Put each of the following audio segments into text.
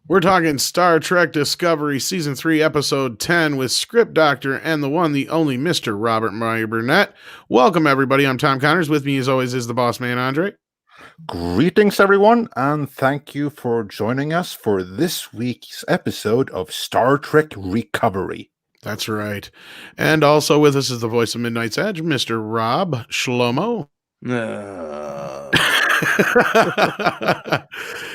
We're talking Star Trek Discovery Season 3, Episode 10 with script doctor and the one, the only Mr. Robert Meyer Burnett. Welcome, everybody. I'm Tom Connors. With me, as always, is the boss man, Andre. Greetings, everyone, and thank you for joining us for this week's episode of Star Trek Recovery. That's right. And also with us is the voice of Midnight's Edge, Mr. Rob Shlomo.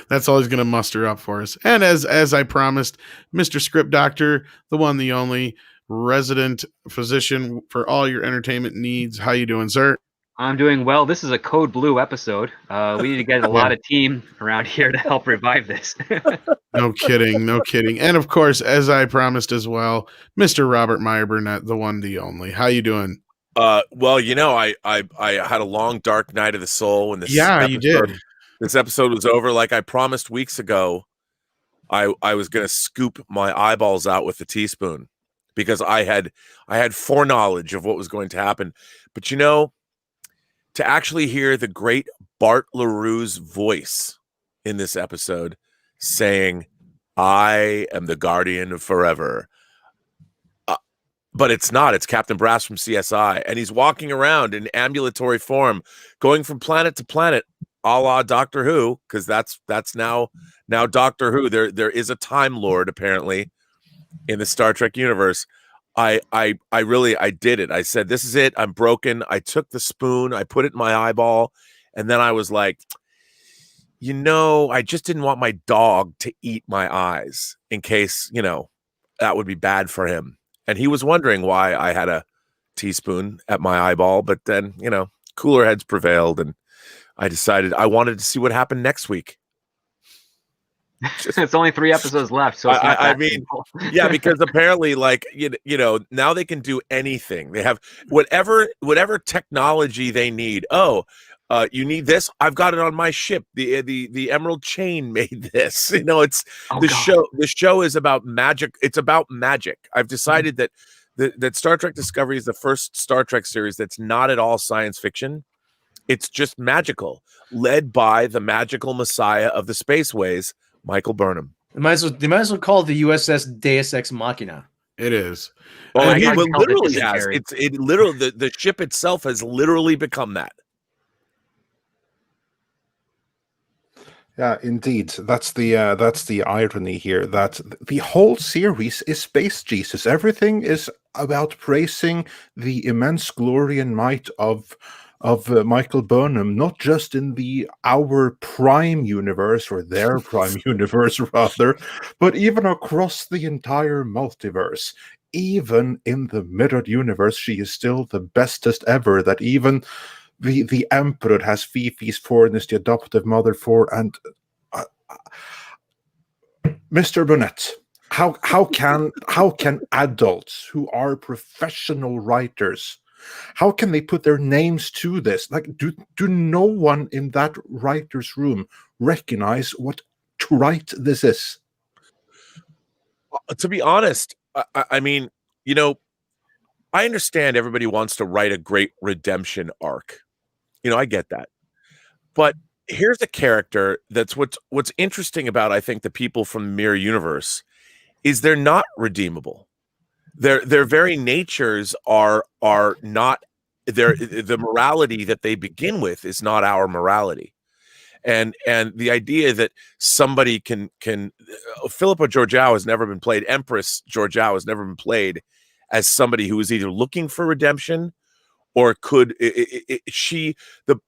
That's all he's going to muster up for us. And as I promised, Mr. Script Doctor, the one, the only resident physician for all your entertainment needs. How you doing, sir? I'm doing well. This is a Code Blue episode. We need to get a lot of team around here to help revive this. No kidding. And of course, as I promised as well, Mr. Robert Meyer Burnett, the one, the only. How you doing? Well, you know, I had a long dark night of the soul when this you did. This episode was over. Like I promised weeks ago, I was going to scoop my eyeballs out with a teaspoon because I had foreknowledge of what was going to happen. But you know, to actually hear the great Bart LaRue's voice in this episode saying, "I am the guardian of forever." But it's not. It's Captain Brass from CSI. And he's walking around in ambulatory form, going from planet to planet, a la Doctor Who, because that's now Doctor Who. There is a Time Lord, apparently, in the Star Trek universe. I did it. I said, this is it. I'm broken. I took the spoon. I put it in my eyeball. And then I was like, you know, I just didn't want my dog to eat my eyes in case, you know, that would be bad for him. And he was wondering why I had a teaspoon at my eyeball. But then, you know, cooler heads prevailed. And I decided I wanted to see what happened next week. It's only 3 episodes left. So it's I mean, yeah, because apparently, like, you know, now they can do anything. They have whatever technology they need. Oh, you need this? I've got it on my ship. The Emerald Chain made this. You know, it's show. The show is about magic. It's about magic. I've decided that Star Trek Discovery is the first Star Trek series that's not at all science fiction. It's just magical, led by the magical messiah of the spaceways, Michael Burnham. They might as well call it the USS Deus Ex Machina. It is. Oh, he literally has. It literally the ship itself has literally become that. Yeah, indeed. That's the irony here, that the whole series is Space Jesus. Everything is about praising the immense glory and might of Michael Burnham, not just in our prime universe, or their prime universe rather, but even across the entire multiverse. Even in the mirrored universe, she is still the bestest ever, that even the Emperor has Fifi's for and is the adoptive mother for. And Mr. Burnett, how can adults who are professional writers, how can they put their names to this? Like, do no one in that writer's room recognize what trite this is? To be honest, I mean, you know, I understand everybody wants to write a great redemption arc. You know, I get that. But here's a character that's what's interesting about, I think, the people from the Mirror Universe is they're not redeemable. Their very natures are not the morality that they begin with is not our morality. And the idea that somebody can Philippa Georgiou has never been played, Empress Georgiou has never been played as somebody who is either looking for redemption or could the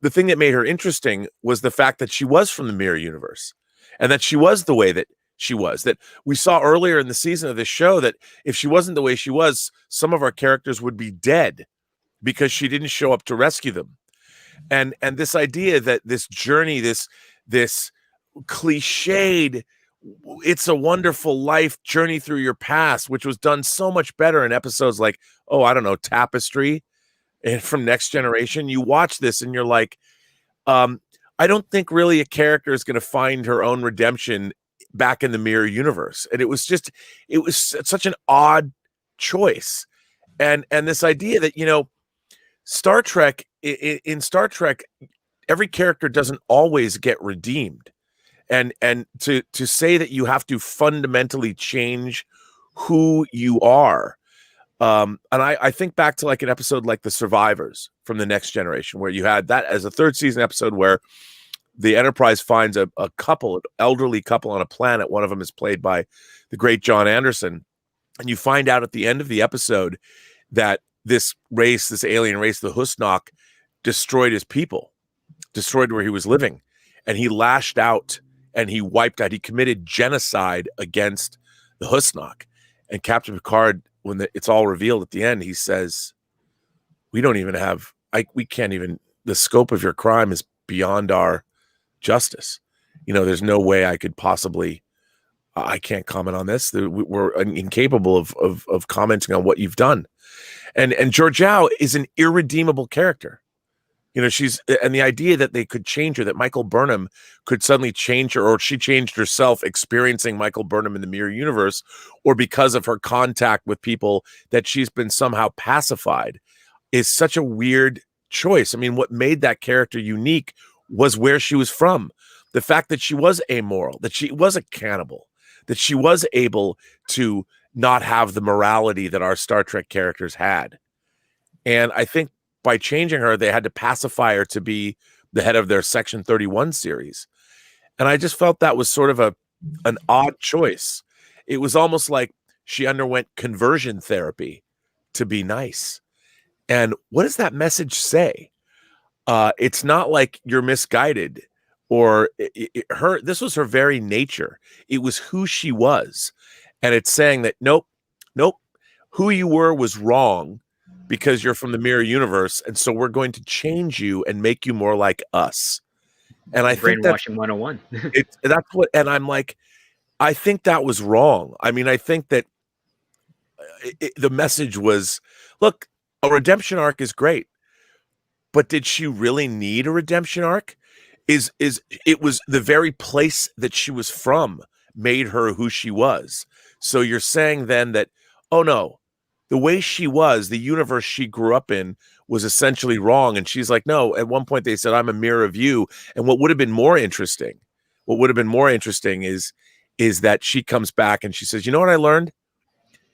thing that made her interesting was the fact that she was from the Mirror Universe and that she was the way that she was, that we saw earlier in the season of this show, that if she wasn't the way she was, some of our characters would be dead because she didn't show up to rescue them. And this idea that this journey, this cliched, it's a wonderful life journey through your past, which was done so much better in episodes like, oh, I don't know, Tapestry and from Next Generation. You watch this and you're like, I don't think really a character is going to find her own redemption back in the Mirror Universe. And it was such an odd choice. And this idea that, you know, Star Trek, in Star Trek, every character doesn't always get redeemed. and to say that you have to fundamentally change who you are. And I think back to like an episode like The Survivors from The Next Generation, where you had that as a third season episode where the Enterprise finds a couple, an elderly couple on a planet. One of them is played by the great John Anderson. And you find out at the end of the episode that this race, this alien race, the Husnock, destroyed his people, destroyed where he was living. And he lashed out and he wiped out, he committed genocide against the Husnock. And Captain Picard, when it's all revealed at the end, he says, we don't even have, we can't even, the scope of your crime is beyond our justice. You know, there's no way I could possibly, I can't comment on this. We're incapable of commenting on what you've done. And Georgiou is an irredeemable character. You know, and the idea that they could change her, that Michael Burnham could suddenly change her, or she changed herself experiencing Michael Burnham in the mirror universe, or because of her contact with people that she's been somehow pacified, is such a weird choice. I mean, what made that character unique was where she was from. The fact that she was amoral, that she was a cannibal, that she was able to not have the morality that our Star Trek characters had. And I think by changing her, they had to pacify her to be the head of their Section 31 series. And I just felt that was sort of an odd choice. It was almost like she underwent conversion therapy to be nice. And what does that message say? It's not like you're misguided or this was her very nature. It was who she was. And it's saying that, nope, who you were was wrong, because you're from the mirror universe, and so we're going to change you and make you more like us. And I think brainwashing 101. That's what, and I'm like, I think that was wrong. I mean, I think that the message was, look, a redemption arc is great, but did she really need a redemption arc? It was the very place that she was from made her who she was. So you're saying then that, oh no, the way she was, the universe she grew up in was essentially wrong. And she's like, no, at one point they said, I'm a mirror of you. And what would have been more interesting is that she comes back and she says, you know what I learned?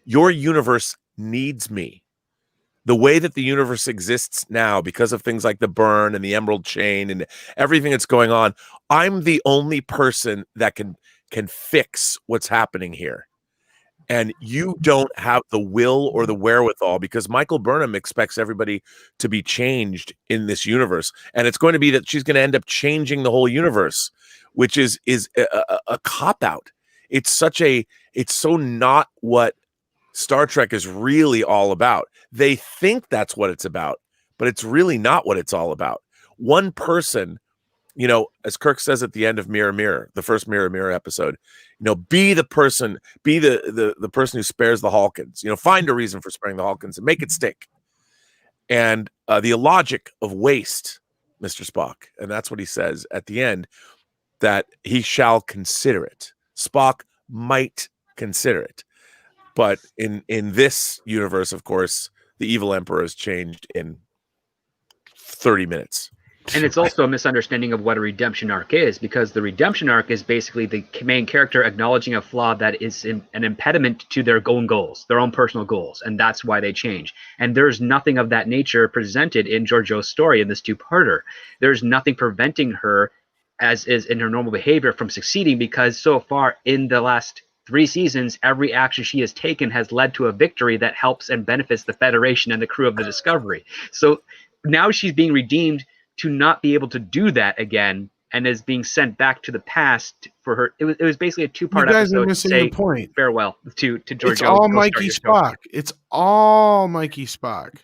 Your universe needs me. The way that the universe exists now, because of things like the burn and the emerald chain and everything that's going on, I'm the only person that can fix what's happening here. And you don't have the will or the wherewithal, because Michael Burnham expects everybody to be changed in this universe. And it's going to be that she's going to end up changing the whole universe, which is a cop-out. It's so not what Star Trek is really all about. They think that's what it's about, but it's really not what it's all about. One person, you know, as Kirk says at the end of Mirror Mirror, the first Mirror Mirror episode, you know, be the person who spares the Hawkins. You know, find a reason for sparing the Hawkins and make it stick. And the illogic of waste, Mr. Spock, and that's what he says at the end, that he shall consider it. Spock might consider it. But in this universe, of course, the evil emperor has changed in 30 minutes. And it's also a misunderstanding of what a redemption arc is, because the redemption arc is basically the main character acknowledging a flaw that is an impediment to their own goals, their own personal goals, and that's why they change. And there's nothing of that nature presented in Georgiou's story in this two-parter. There's nothing preventing her, as is in her normal behavior, from succeeding, because so far in the last 3 seasons, every action she has taken has led to a victory that helps and benefits the Federation and the crew of the Discovery. So now she's being redeemed to not be able to do that again, and is being sent back to the past for her. It was basically a 2-part You guys episode are missing to say the point. farewell to Georgiou. It's all Mikey Spock. It's all Mikey Spock.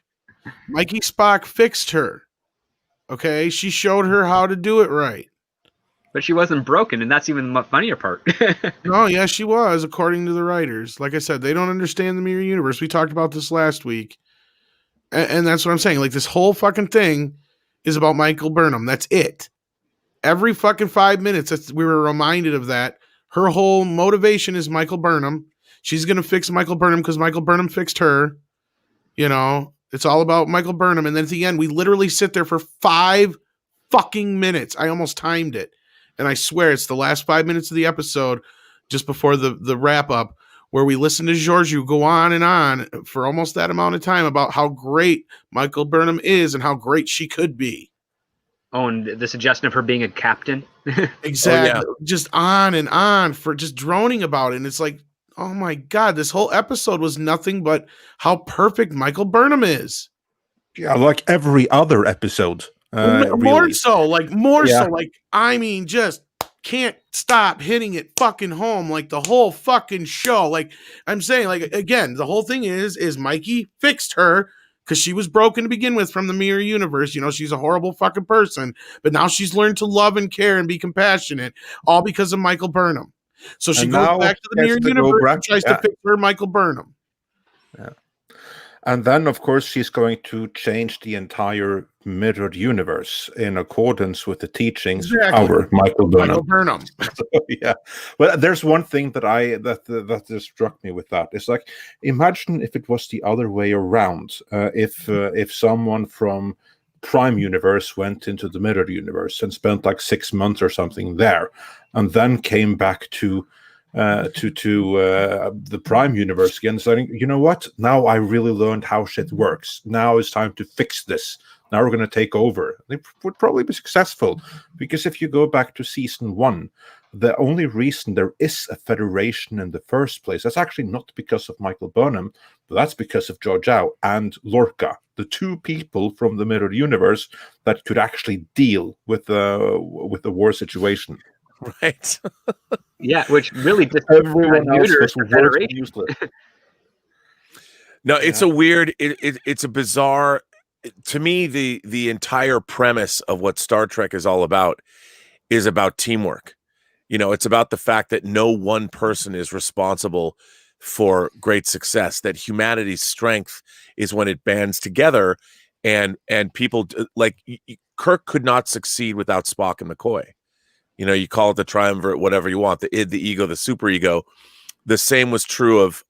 Mikey Spock fixed her. Okay, she showed her how to do it right. But she wasn't broken, and that's even the funnier part. No, yes, she was, according to the writers. Like I said, they don't understand the mirror universe. We talked about this last week. And that's what I'm saying. Like, this whole fucking thing is about Michael Burnham. That's it. Every fucking 5 minutes, we were reminded of that. Her whole motivation is Michael Burnham. She's going to fix Michael Burnham because Michael Burnham fixed her. You know, it's all about Michael Burnham. And then at the end, we literally sit there for 5 fucking minutes. I almost timed it. and I swear it's the last 5 minutes of the episode, just before the wrap up, where we listen to Georgiou go on for almost that amount of time about how great Michael Burnham is and how great she could be. Oh, and the suggestion of her being a captain. Exactly. Oh, yeah. Just on and on for just droning about it. And it's like, oh my God, this whole episode was nothing but how perfect Michael Burnham is. Yeah, like every other episode. More Really. so, Yeah. I mean, just can't stop hitting it fucking home like the whole fucking show. Like I'm saying, like, again, the whole thing is Mikey fixed her because she was broken to begin with from the mirror universe. You know, she's a horrible fucking person, but now she's learned to love and care and be compassionate, all because of Michael Burnham. So she And goes now back to the has mirror to go universe back- and tries yeah. to fix her Michael Burnham. Yeah. And then, of course, she's going to change the entire mirrored universe in accordance with the teachings Exactly. of our Michael Michael Burnham. Burnham. Yeah. Well, there's one thing that just struck me with that. It's like, imagine if it was the other way around. If someone from Prime Universe went into the mirrored universe and spent like 6 months or something there, and then came back to the Prime Universe again, saying, you know what? Now I really learned how shit works. Now it's time to fix this. Now we're going to take over. They would probably be successful, because if you go back to season 1, the only reason there is a federation in the first place, that's actually not because of Michael Burnham, but that's because of Georgiou and Lorca, the two people from the mirror universe that could actually deal with the war situation. Right. Yeah, which really just Everyone else neuters was the worse Federation. than useless. No, it's Yeah. a weird. It's a bizarre. To me, the entire premise of what Star Trek is all about is about teamwork. You know, it's about the fact that no one person is responsible for great success. That humanity's strength is when it bands together, and people like Kirk could not succeed without Spock and McCoy. You know, you call it the triumvirate, whatever you want, the id, the ego, the superego. The same was true of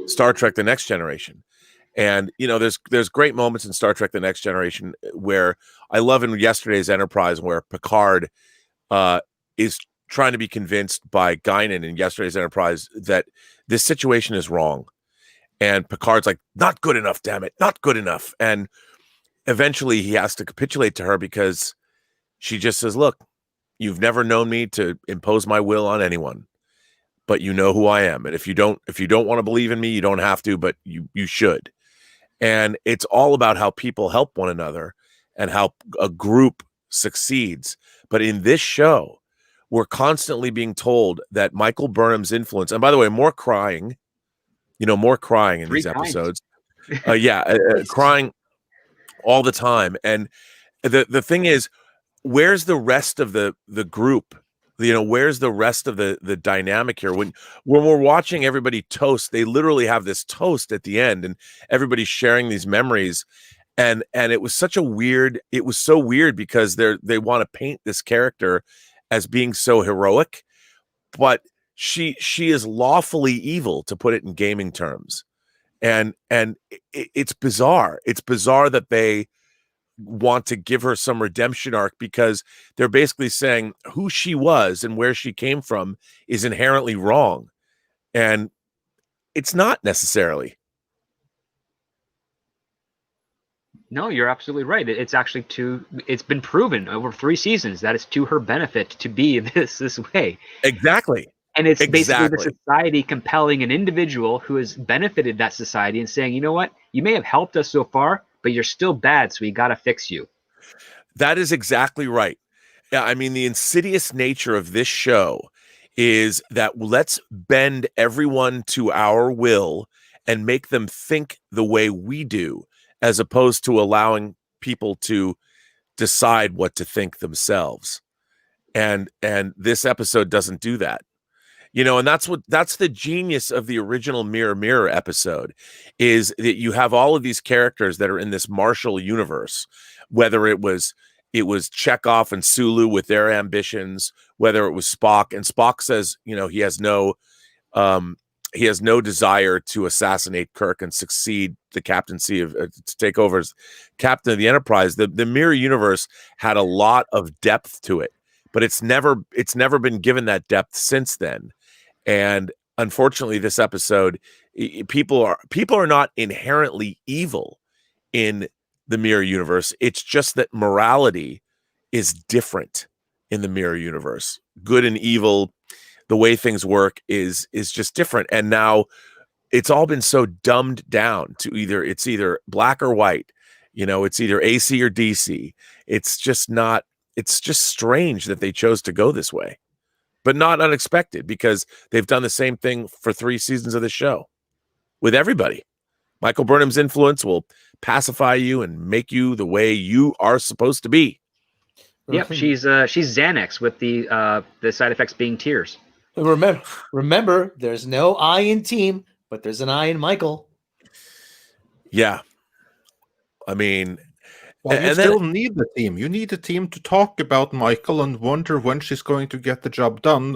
Star Trek: The Next Generation. And you know, there's great moments in Star Trek: The Next Generation where I love in yesterday's Enterprise, where Picard is trying to be convinced by Guinan in yesterday's Enterprise that this situation is wrong, and Picard's like, "Not good enough, damn it, not good enough." And eventually, he has to capitulate to her because she just says, "Look, you've never known me to impose my will on anyone, but you know who I am, and if you don't want to believe in me, you don't have to, but you should." And it's all about how people help one another and how a group succeeds. But in this show, we're constantly being told that Michael Burnham's influence, and by the way, more crying in 3 these times. episodes. Crying all the time. And the thing is, where's the rest of the group? You know, where's the rest of the dynamic here? When we're watching everybody toast, they literally have this toast at the end, and everybody's sharing these memories. And it was so weird because they want to paint this character as being so heroic, but she is lawfully evil, to put it in gaming terms. And it's bizarre. It's bizarre that they want to give her some redemption arc, because they're basically saying who she was and where she came from is inherently wrong, and it's not necessarily. No, you're absolutely right. It's actually it's been proven over 3 seasons that it's to her benefit to be this way. Exactly. And it's basically Exactly. the society compelling an individual who has benefited that society and saying, you know what, you may have helped us so far, but you're still bad, so we got to fix you. That is exactly right. Yeah, I mean, the insidious nature of this show is that let's bend everyone to our will and make them think the way we do, as opposed to allowing people to decide what to think themselves. And this episode doesn't do that. You know, and that's the genius of the original Mirror Mirror episode, is that you have all of these characters that are in this Marshall universe, whether it was Chekhov and Sulu with their ambitions, whether it was Spock, and Spock says, you know, he has no desire to assassinate Kirk and succeed the captaincy of to take over as captain of the Enterprise. The Mirror universe had a lot of depth to it, but it's never been given that depth since then. And unfortunately, this episode, people are not inherently evil in the mirror universe. It's just that morality is different in the mirror universe. Good and evil, the way things work is just different. And now it's all been so dumbed down to either black or white. It's either AC or DC. It's just strange that they chose to go this way, but not unexpected, because they've done the same thing for 3 seasons of the show with everybody. Michael Burnham's influence will pacify you and make you the way you are supposed to be. Yep, she's Xanax with the side effects being tears. Remember, there's no I in team, but there's an I in Michael. Yeah. I mean, well, you still need the team. You need the team to talk about Michael and wonder when she's going to get the job done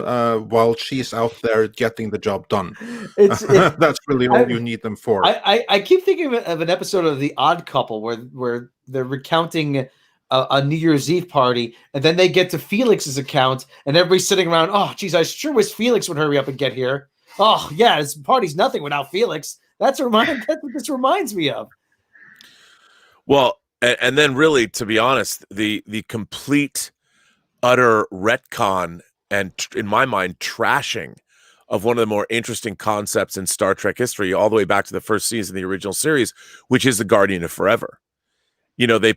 while she's out there getting the job done. That's really all you need them for. I keep thinking of an episode of The Odd Couple where they're recounting a New Year's Eve party, and then they get to Felix's account, and everybody's sitting around, oh, geez, I sure wish Felix would hurry up and get here. Oh, yeah, this party's nothing without Felix. That's what this reminds me of. Well, and then really, to be honest, the complete, utter retcon and, in my mind, trashing of one of the more interesting concepts in Star Trek history, all the way back to the first season of the original series, which is the Guardian of Forever. They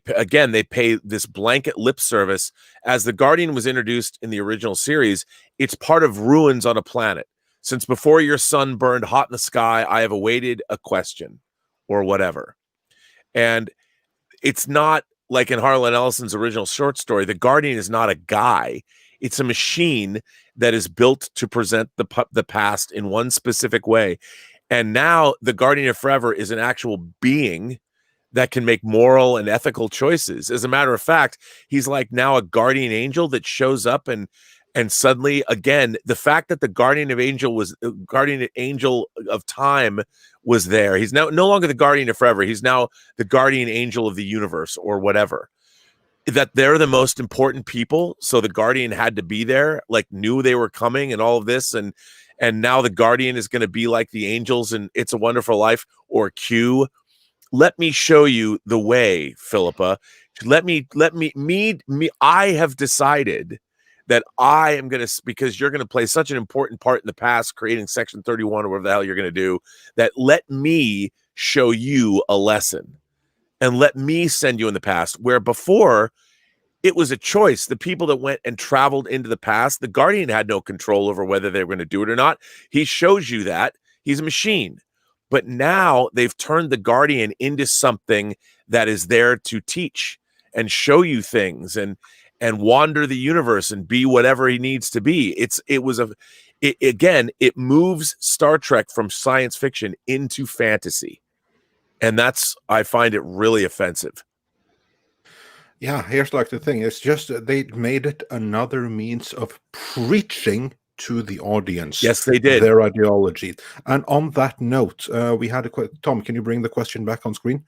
pay this blanket lip service. As the Guardian was introduced in the original series, it's part of ruins on a planet. Since before your sun burned hot in the sky, I have awaited a question, or whatever. And it's not like in Harlan Ellison's original short story. The Guardian is not a guy. It's a machine that is built to present the past in one specific way. And now the Guardian of Forever is an actual being that can make moral and ethical choices. As a matter of fact, he's like now a guardian angel that shows up and suddenly, again, the fact that the guardian angel of time was there. He's now no longer the Guardian of Forever. He's now the guardian angel of the universe, or whatever. That they're the most important people, so the Guardian had to be there, like knew they were coming and all of this, and now the Guardian is going to be like the angels in It's a Wonderful Life or Q. Let me show you the way, Philippa. I have decided that I am going to, because you're going to play such an important part in the past, creating Section 31 or whatever the hell you're going to do, that let me show you a lesson and let me send you in the past, where before it was a choice. The people that went and traveled into the past, the Guardian had no control over whether they were going to do it or not. He shows you that. He's a machine. But now they've turned the Guardian into something that is there to teach and show you things and wander the universe and be whatever he needs to be. It moves Star Trek from science fiction into fantasy. And I find it really offensive. Yeah, here's like the thing. It's just they made it another means of preaching to the audience. Yes, they did. Their ideology. And on that note, we had Tom, can you bring the question back on screen?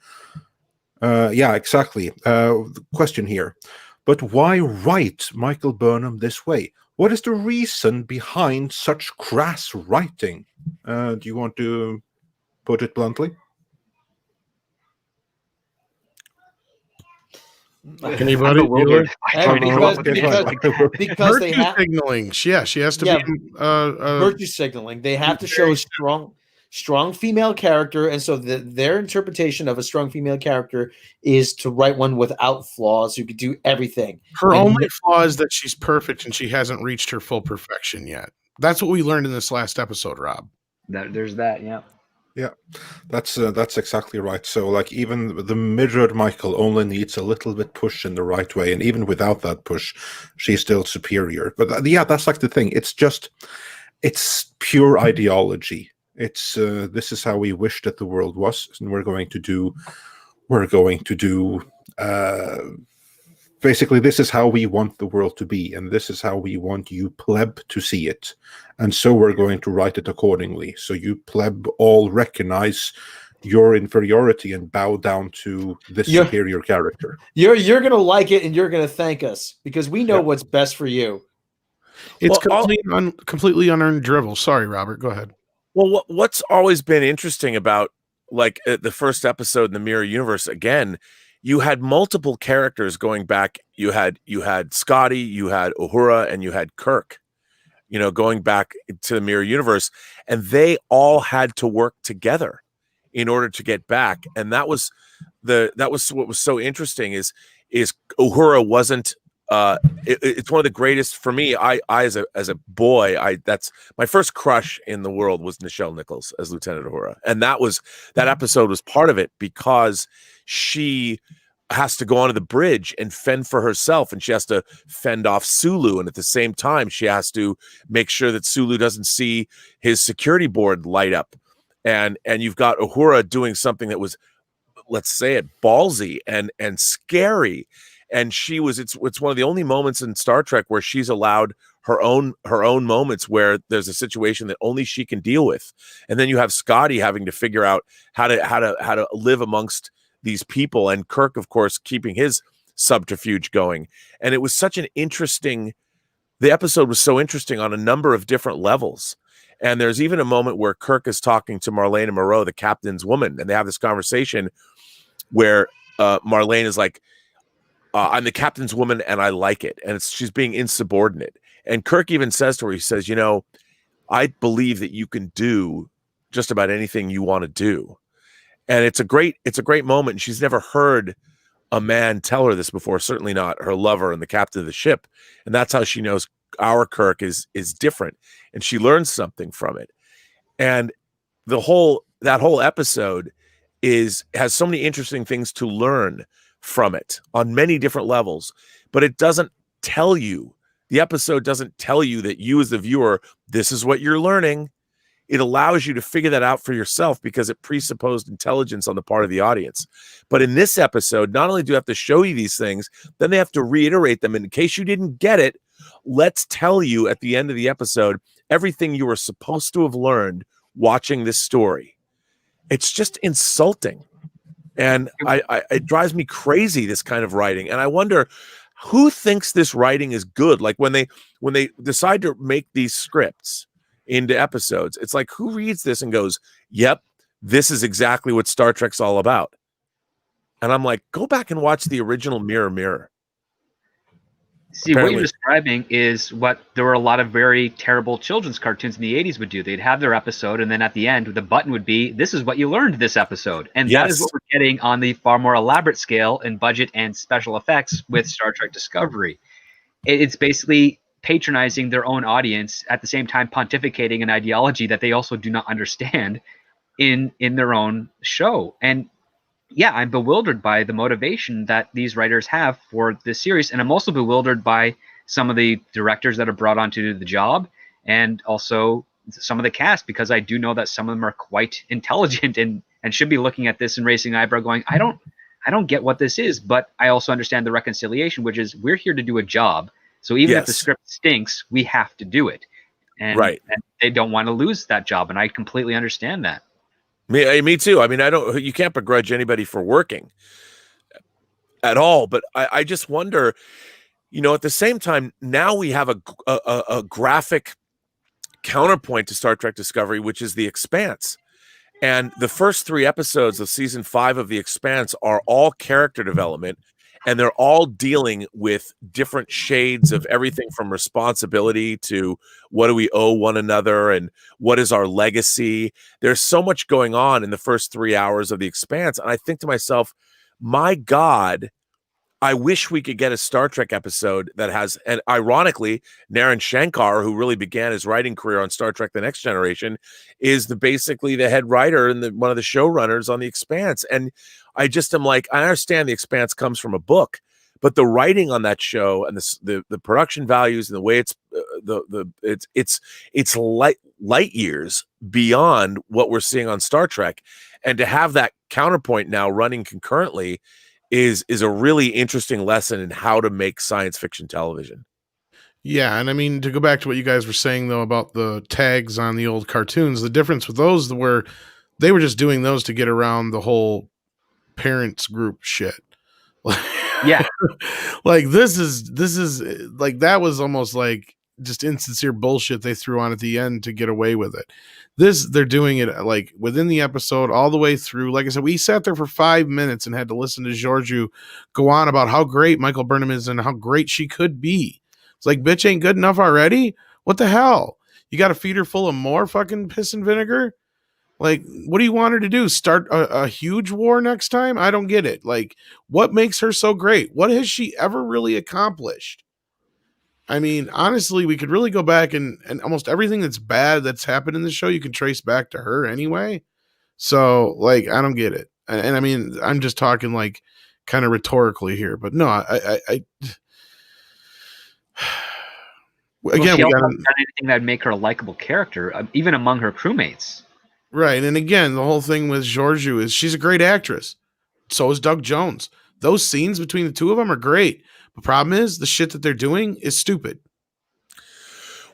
Yeah, exactly. The question here. But why write Michael Burnham this way? What is the reason behind such crass writing? Do you want to put it bluntly? Anybody? Because they have signaling. Yeah, she has to be virtue signaling. They have to show a strong female character, and so their interpretation of a strong female character is to write one without flaws who could do everything. Her only flaw is that she's perfect and she hasn't reached her full perfection yet. That's what we learned in this last episode, Rob. There's that, yeah. Yeah, that's exactly right. So, like, even the mirrored Michael only needs a little bit push in the right way, and even without that push, she's still superior. But yeah, that's like the thing. It's pure ideology. It's this is how we wish that the world was, and we're going to do. Basically, this is how we want the world to be, and this is how we want you pleb to see it. And so we're going to write it accordingly. So you pleb all recognize your inferiority and bow down to this superior character. You're going to like it, and you're going to thank us, because we know what's best for you. It's Well, completely unearned drivel. Sorry, Robert. Go ahead. Well, what's always been interesting about like the first episode in the Mirror Universe, again, you had multiple characters going back. You had Scotty, you had Uhura, and you had Kirk. Going back to the Mirror Universe, and they all had to work together in order to get back. And that was what was so interesting is Uhura wasn't it's one of the greatest for me. I as a boy, that's my first crush in the world was Nichelle Nichols as Lieutenant Uhura. And that episode was part of it because she has to go onto the bridge and fend for herself, and she has to fend off Sulu, and at the same time she has to make sure that Sulu doesn't see his security board light up. And you've got Uhura doing something that was, let's say it, ballsy and scary. And it's one of the only moments in Star Trek where she's allowed her own moments where there's a situation that only she can deal with. And then you have Scotty having to figure out how to live amongst these people, and Kirk, of course, keeping his subterfuge going. And it was such an interesting, the episode was so interesting on a number of different levels. And there's even a moment where Kirk is talking to Marlene Moreau, the captain's woman, and they have this conversation where Marlene is like, I'm the captain's woman and I like it. And she's being insubordinate. And Kirk even says to her, he says, I believe that you can do just about anything you want to do. And it's a great moment. And she's never heard a man tell her this before, certainly not her lover and the captain of the ship. And that's how she knows our Kirk is different. And she learns something from it. And that whole episode has so many interesting things to learn from it on many different levels, but it doesn't tell you, the episode doesn't tell you that you as the viewer, this is what you're learning. It allows you to figure that out for yourself because it presupposed intelligence on the part of the audience. But in this episode, not only do you have to show you these things, then they have to reiterate them. And in case you didn't get it, let's tell you at the end of the episode everything you were supposed to have learned watching this story. It's just insulting. And it drives me crazy, this kind of writing. And I wonder who thinks this writing is good. Like when they decide to make these scripts into episodes, it's like, who reads this and goes, yep, this is exactly what Star Trek's all about. And I'm like, go back and watch the original Mirror Mirror. See, what you're describing is what there were a lot of very terrible children's cartoons in the 80s would do. They'd have their episode, and then at the end, the button would be, this is what you learned this episode. And that is what we're getting on the far more elaborate scale in budget and special effects with Star Trek Discovery. It's basically patronizing their own audience, at the same time pontificating an ideology that they also do not understand in their own show. And yeah, I'm bewildered by the motivation that these writers have for this series. And I'm also bewildered by some of the directors that are brought on to do the job, and also some of the cast, because I do know that some of them are quite intelligent and should be looking at this and raising an eyebrow going, I don't get what this is, but I also understand the reconciliation, which is we're here to do a job. So even if the script stinks, we have to do it. And they don't want to lose that job. And I completely understand that. Me too. I mean, you can't begrudge anybody for working at all, but I just wonder, at the same time, now we have a graphic counterpoint to Star Trek Discovery, which is The Expanse. And the first 3 episodes of season 5 of The Expanse are all character development, and they're all dealing with different shades of everything from responsibility to what do we owe one another and what is our legacy. There's so much going on in the first 3 hours of The Expanse. And I think to myself, my God, I wish we could get a Star Trek episode that has, and ironically, Naren Shankar, who really began his writing career on Star Trek The Next Generation, is basically the head writer and one of the showrunners on The Expanse. And I just am like, I understand The Expanse comes from a book, but the writing on that show and the production values and the way it's light years beyond what we're seeing on Star Trek. And to have that counterpoint now running concurrently is a really interesting lesson in how to make science fiction television. Yeah, and I mean, to go back to what you guys were saying, though, about the tags on the old cartoons, the difference with those were they were just doing those to get around the whole parents group shit. Yeah. Like this is like, that was almost like just insincere bullshit they threw on at the end to get away with it. This, they're doing it like within the episode all the way through. Like I said, we sat there for 5 minutes and had to listen to Georgiou go on about how great Michael Burnham is and how great she could be. It's like, bitch ain't good enough already? What the hell? You got to feed her full of more fucking piss and vinegar? Like, what do you want her to do? Start a huge war next time? I don't get it. Like, what makes her so great? What has she ever really accomplished? I mean, honestly, we could really go back and almost everything that's bad that's happened in the show, you can trace back to her anyway. So, like, I don't get it. And I mean, I'm just talking like kind of rhetorically here, but no, I again, she we also got hasn't done anything that'd make her a likable character, even among her crewmates. right. And again, the whole thing with Georgiou is she's a great actress. So is Doug Jones. Those scenes between the two of them are great. The problem is the shit that they're doing is stupid.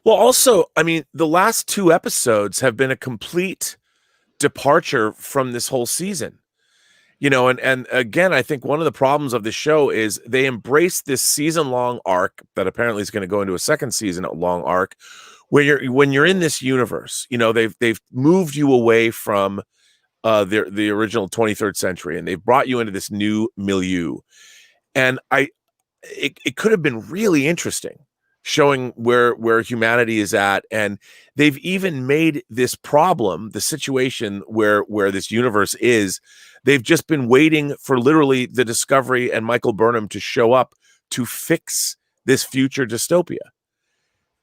Well, also, I mean, the last 2 episodes have been a complete departure from this whole season. You know, and again, I think one of the problems of the show is they embrace this season-long arc that apparently is going to go into a second season long arc, where when you're in this universe, you know, they've moved you away from the original 23rd century, and they've brought you into this new milieu. And it could have been really interesting showing where humanity is at. And they've even made this problem, the situation where this universe is, they've just been waiting for literally the Discovery and Michael Burnham to show up to fix this future dystopia.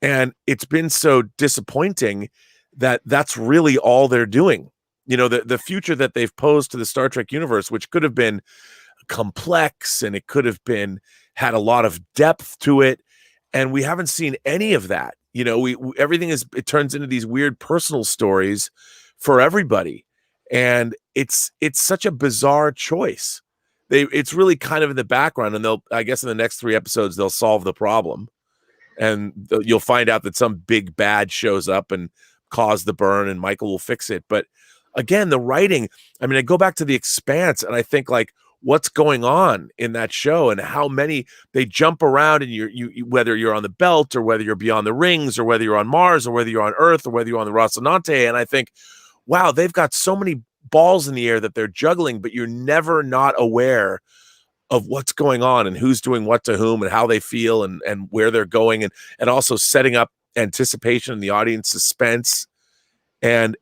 And it's been so disappointing that that's really all they're doing. You know, the future that they've posed to the Star Trek universe, which could have been complex and it could have been had a lot of depth to it, and we haven't seen any of that. You know, everything it turns into these weird personal stories for everybody, and it's such a bizarre choice. It's really kind of in the background, and I guess in the next 3 episodes they'll solve the problem, and you'll find out that some big bad shows up and cause the burn, and Michael will fix it. But again, the writing, I mean, I go back to The Expanse and I think, like, what's going on in that show and how many they jump around, and you whether you're on the belt or whether you're beyond the rings or whether you're on Mars or whether you're on Earth or whether you're on the Rocinante. And I think, wow, they've got so many balls in the air that they're juggling, but you're never not aware of what's going on and who's doing what to whom and how they feel and where they're going, and also setting up anticipation in the audience, suspense. And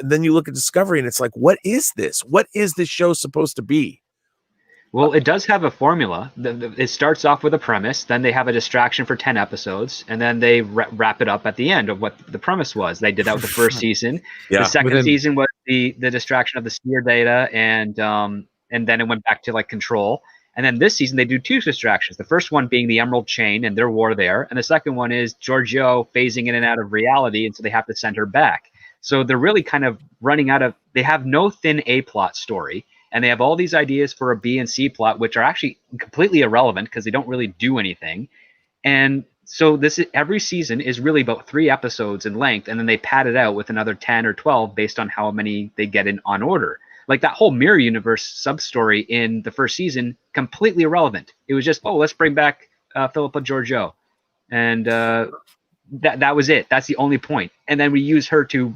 then you look at Discovery and it's like, what is this? What is this show supposed to be? Well, it does have a formula. It starts off with a premise, then they have a distraction for 10 episodes, and then they wrap it up at the end of what the premise was. They did that with the first season. Yeah. The second season was the distraction of the sphere data, and then it went back to like control. And then this season they do 2 distractions. The first one being the Emerald Chain and their war there, and the second one is Georgiou phasing in and out of reality, and so they have to send her back. So they're really kind of running out of. They have no thin A plot story. And they have all these ideas for a B and C plot, which are actually completely irrelevant because they don't really do anything. And so every season is really about 3 episodes in length, and then they pad it out with another 10 or 12 based on how many they get in on order. Like that whole Mirror Universe sub-story in the first season, completely irrelevant. It was just, let's bring back Philippa Georgiou. And that was it. That's the only point. And then we use her to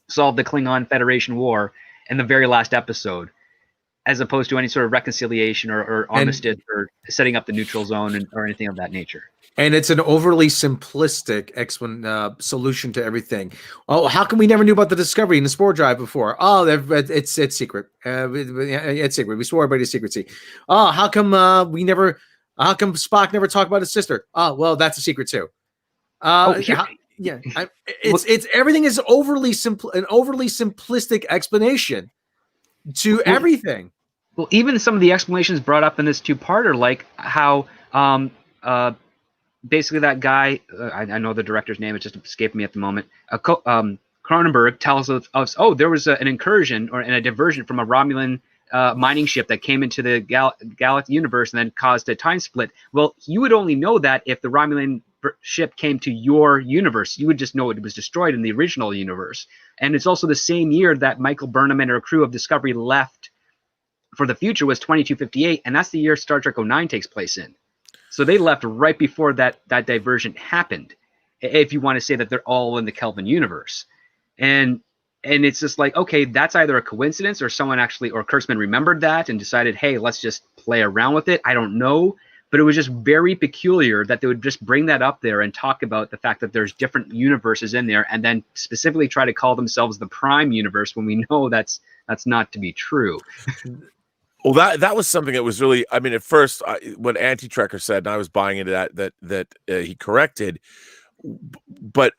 solve the Klingon Federation War in the very last episode, as opposed to any sort of reconciliation or armistice or setting up the neutral zone or anything of that nature. And it's an overly simplistic solution to everything. Oh, how come we never knew about the Discovery and the Spore Drive before? Oh, it's secret. It's secret. We swore everybody's secrecy. Oh, how come Spock never talked about his sister? Oh, well, that's a secret too. It's everything is an overly simplistic explanation to everything. Well, even some of the explanations brought up in this 2-parter, like how basically that guy, I know the director's name, it just escaped me at the moment, Cronenberg tells us, there was an incursion and a diversion from a Romulan mining ship that came into the galactic universe and then caused a time split. Well, you would only know that if the Romulan ship came to your universe. You would just know it was destroyed in the original universe. And it's also the same year that Michael Burnham and her crew of Discovery left for the future was 2258, and that's the year Star Trek 09 takes place in. So they left right before that diversion happened. If you want to say that they're all in the Kelvin universe, and it's just like, okay, that's either a coincidence or someone actually, or Kurtzman remembered that and decided, hey, let's just play around with it. I don't know. But it was just very peculiar that they would just bring that up there and talk about the fact that there's different universes in there, and then specifically try to call themselves the Prime universe when we know that's not to be true. Well, that was something that was really, I mean, at first, what Anti-Trekker said, and I was buying into that he corrected, but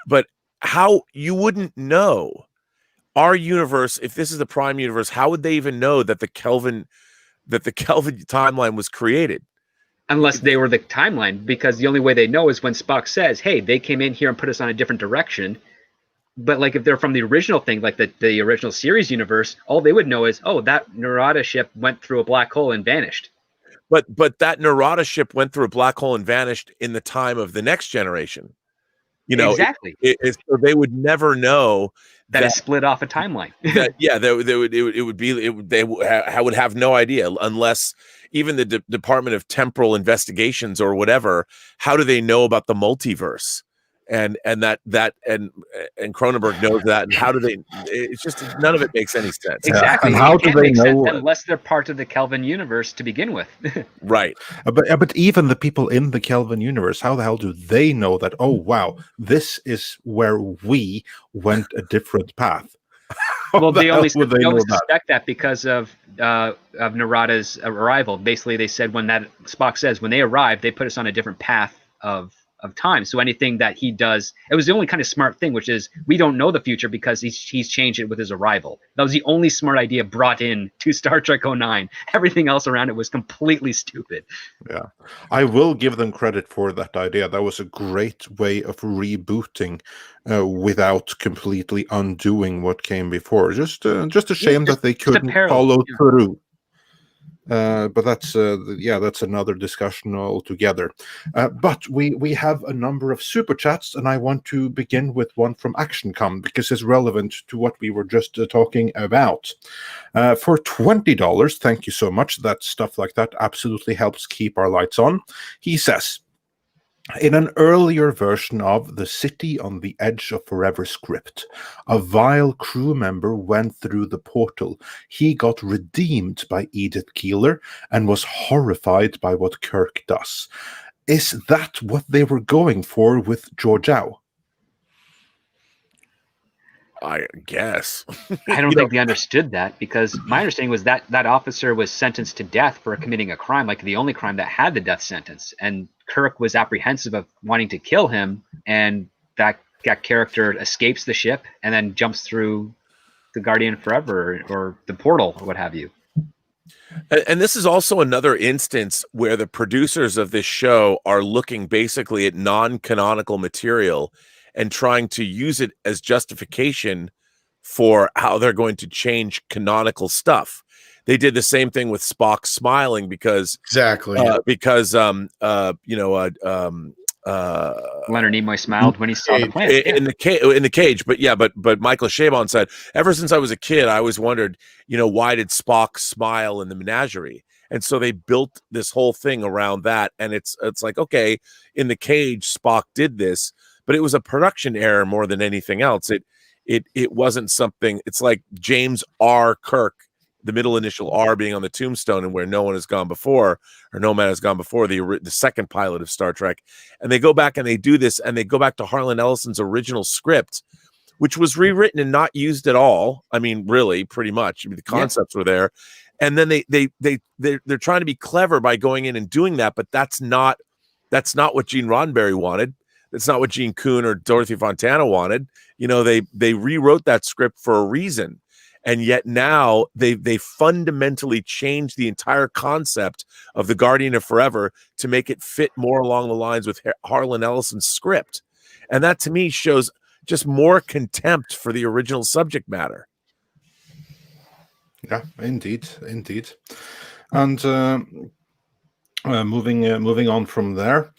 how you wouldn't know our universe, if this is the Prime universe, how would they even know that the Kelvin timeline was created? Unless they were the timeline, because the only way they know is when Spock says, hey, they came in here and put us on a different direction. But like if they're from the original thing, like the original series universe, all they would know is, oh, that Narada ship went through a black hole and vanished. But that Narada ship went through a black hole and vanished in the time of the Next Generation. You know, exactly. So they would never know that is split off a timeline. They would have no idea, unless even the Department of Temporal Investigations or whatever. How do they know about the multiverse? And Cronenberg knows that. And how do they? It's just none of it makes any sense. Exactly. And how do they know? Unless they're part of the Kelvin universe to begin with. Right. But even the people in the Kelvin universe, how the hell do they know that? Oh wow, this is where we went a different path. Well, they only suspect that because of Narada's arrival. Basically, they said when that Spock says when they arrived, they put us on a different path of time. So anything that he does, it was the only kind of smart thing, which is we don't know the future because he's changed it with his arrival. That was the only smart idea brought in to Star Trek 09. Everything else around it was completely stupid. Yeah, I will give them credit for that idea. That was a great way of rebooting without completely undoing what came before. Just a shame that they couldn't follow through. But that's another discussion altogether. But we have a number of super chats, and I want to begin with one from ActionCom because it's relevant to what we were just talking about. For $20, thank you so much. That stuff like that absolutely helps keep our lights on. He says, in an earlier version of The City on the Edge of Forever script, a vile crew member went through the portal. He got redeemed by Edith Keeler and was horrified by what Kirk does. Is that what they were going for with Georgiou? I guess. I don't think they understood that, because my understanding was that that officer was sentenced to death for committing a crime, like the only crime that had the death sentence. And Kirk was apprehensive of wanting to kill him, and that character escapes the ship and then jumps through the Guardian Forever or the portal or what have you. And this is also another instance where the producers of this show are looking basically at non-canonical material and trying to use it as justification for how they're going to change canonical stuff. They did the same thing with Spock smiling because Leonard Nimoy smiled when he saw the planet in the cage. But Michael Chabon said, ever since I was a kid, I always wondered, why did Spock smile in the menagerie? And so they built this whole thing around that. And it's like, okay, in the cage, Spock did this, but it was a production error more than anything else. It wasn't something. It's like James R. Kirk, the middle initial R being on the tombstone, and where no one has gone before, or no man has gone before, the second pilot of Star Trek. And they go back and they do this, and they go back to Harlan Ellison's original script, which was rewritten and not used at all. I mean, really, pretty much. I mean, the concepts were there, and then they're trying to be clever by going in and doing that, but that's not what Gene Roddenberry wanted. That's not what Gene Kuhn or Dorothy Fontana wanted. They rewrote that script for a reason. And yet now they fundamentally changed the entire concept of the Guardian of Forever to make it fit more along the lines with Harlan Ellison's script. And that to me shows just more contempt for the original subject matter. Yeah, indeed. And moving on from there,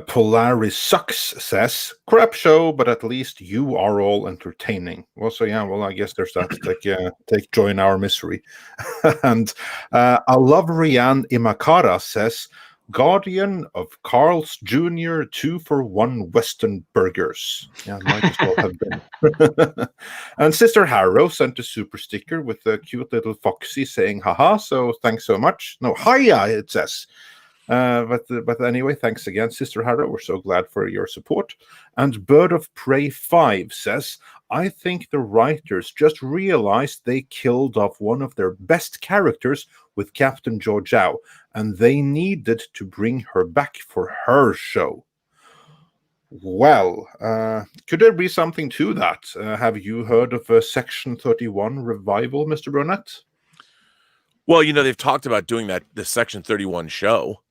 Polaris Sucks says, crap show, but at least you are all entertaining. Well, so yeah, I guess there's that. Take joy in our misery. And I love Rianne Imakara says, Guardian of Carl's Jr. 2-for-1 Western Burgers. Yeah, might as well have been. And Sister Harrow sent a super sticker with a cute little foxy saying haha, so thanks so much. No, hiya, it says. But anyway, thanks again, Sister Harrow. We're so glad for your support. And Bird of Prey 5 says, I think the writers just realized they killed off one of their best characters with Captain Georgiou, and they needed to bring her back for her show. Well, could there be something to that? Have you heard of a Section 31 revival, Mr. Burnett? Well, they've talked about doing the Section 31 show.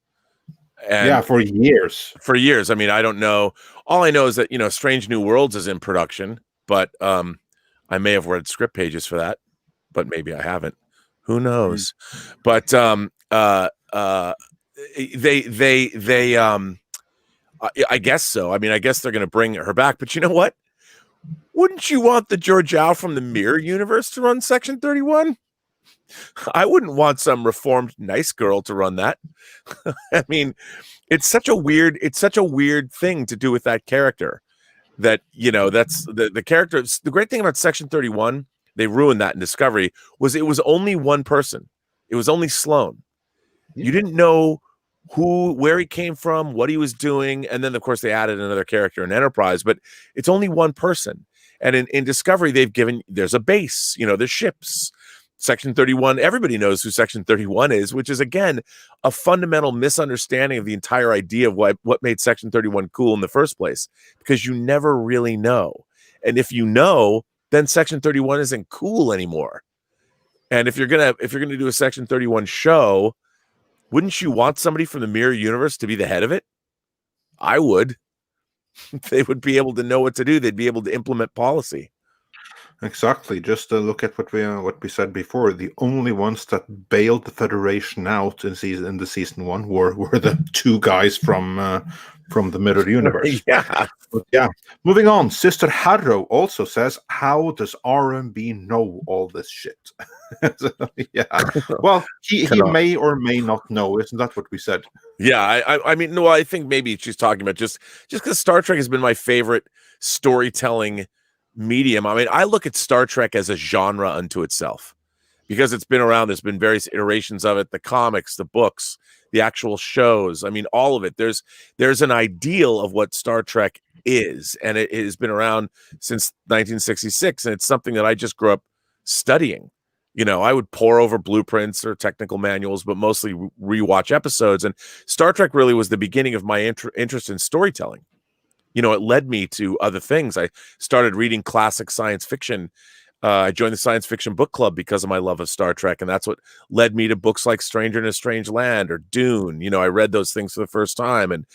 And yeah, for years. For years. I mean, I don't know. All I know is that, Strange New Worlds is in production, but I may have read script pages for that, but maybe I haven't. Who knows? But they I guess so. I mean, I guess they're going to bring her back, but you know what? Wouldn't you want the Georgiou from the Mirror Universe to run Section 31? I wouldn't want some reformed nice girl to run that. I mean, it's such a weird thing to do with that character. That that's the character. The great thing about Section 31, they ruined that in Discovery, was it was only one person. It was only Sloane. You didn't know where he came from, what he was doing, and then of course they added another character in Enterprise, but it's only one person. And in Discovery, there's a base, there's ships. Section 31, everybody knows who Section 31 is, which is, again, a fundamental misunderstanding of the entire idea of what made Section 31 cool in the first place, because you never really know. And if you know, then Section 31 isn't cool anymore. And if you're gonna do a Section 31 show, wouldn't you want somebody from the Mirror Universe to be the head of it? I would. They would be able to know what to do. They'd be able to implement policy. Exactly. Just look at what we said before. The only ones that bailed the Federation out in the season 1 were the two guys from the Mirror Universe. Yeah. But yeah. Moving on. Sister Harrow also says, "How does RMB know all this shit?" So, yeah. Well, he may or may not know. Isn't that what we said? Yeah. I mean, no. I think maybe she's talking about just because Star Trek has been my favorite storytelling medium. I mean, I look at Star Trek as a genre unto itself because it's been around. There's been various iterations of it, the comics, the books, the actual shows. I mean, all of it. There's an ideal of what Star Trek is, and it has been around since 1966, and it's something that I just grew up studying. I would pore over blueprints or technical manuals, but mostly rewatch episodes. And Star Trek really was the beginning of my interest in storytelling. It led me to other things. I started reading classic science fiction. I joined the science fiction book club because of my love of Star Trek. And that's what led me to books like Stranger in a Strange Land or Dune. I read those things for the first time. And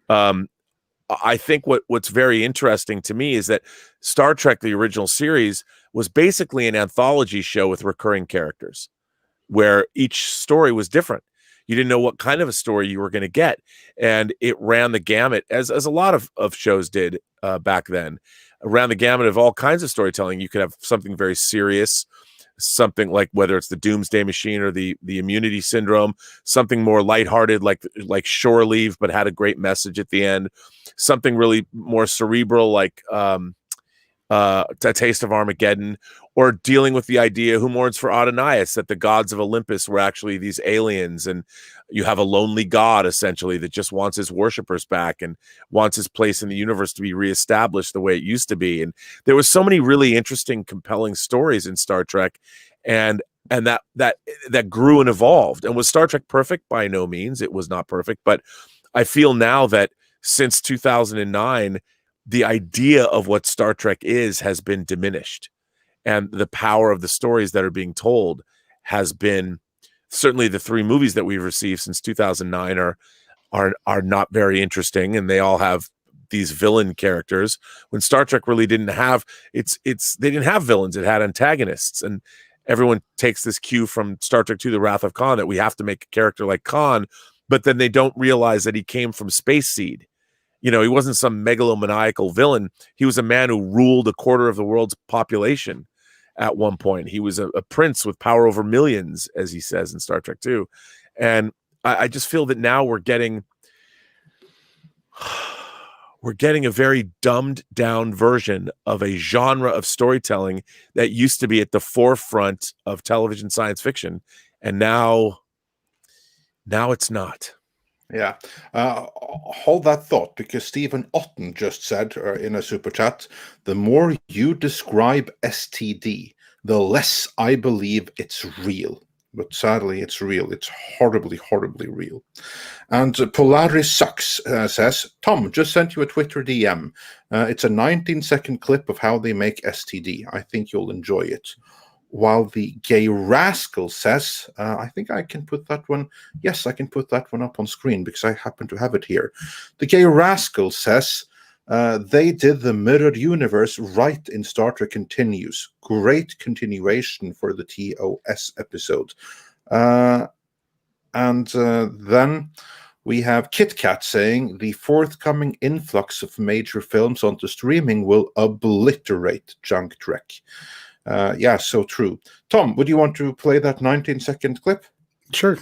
I think what's very interesting to me is that Star Trek, the original series, was basically an anthology show with recurring characters where each story was different. You didn't know what kind of a story you were going to get. And it ran the gamut, as a lot of shows did back then, ran the gamut of all kinds of storytelling. You could have something very serious, something like whether it's the Doomsday Machine or the Immunity Syndrome, something more lighthearted like Shore Leave, but had a great message at the end, something really more cerebral like A Taste of Armageddon, or dealing with the idea, Who Mourns for Adonais, that the gods of Olympus were actually these aliens, and you have a lonely god essentially that just wants his worshipers back and wants his place in the universe to be reestablished the way it used to be. And there was so many really interesting, compelling stories in Star Trek, and that grew and evolved. And was Star Trek perfect? By no means. It was not perfect, but I feel now that since 2009, the idea of what Star Trek has been diminished. And the power of the stories that are being told has been, certainly the 3 movies that we've received since 2009 are not very interesting, and they all have these villain characters. When Star Trek really didn't have they didn't have villains; it had antagonists, and everyone takes this cue from Star Trek II: The Wrath of Khan that we have to make a character like Khan, but then they don't realize that he came from Space Seed. He wasn't some megalomaniacal villain. He was a man who ruled a quarter of the world's population at one point. He was a prince with power over millions, as he says in Star Trek II. And I just feel that now we're getting a very dumbed down version of a genre of storytelling that used to be at the forefront of television science fiction, and now it's not. Yeah. Hold that thought, because Stephen Otten just said in a super chat, the more you describe STD, the less I believe it's real. But sadly, it's real. It's horribly, horribly real. And Polaris Sucks says, Tom, just sent you a Twitter DM. It's a 19-second clip of how they make STD. I think you'll enjoy it. While the Gay Rascal says, I think I can put that one. Yes, I can put that one up on screen because I happen to have it here. The Gay Rascal says, they did the mirror universe right in Star Trek Continues. Great continuation for the TOS episode. And then we have Kit Kat saying the forthcoming influx of major films onto streaming will obliterate junk Trek. Yeah, so true. Tom, would you want to play that 19-second clip? Sure.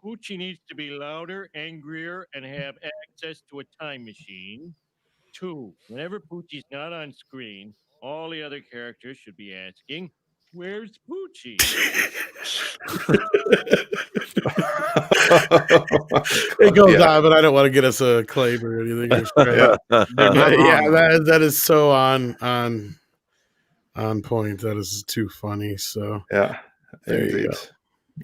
Poochie needs to be louder, angrier, and have access to a time machine. 2, whenever Poochie's not on screen, all the other characters should be asking, "Where's Poochie?" It goes on, but I don't want to get us a claim or anything. Yeah. That is so on point. That is too funny. So Yeah, there you indeed. go.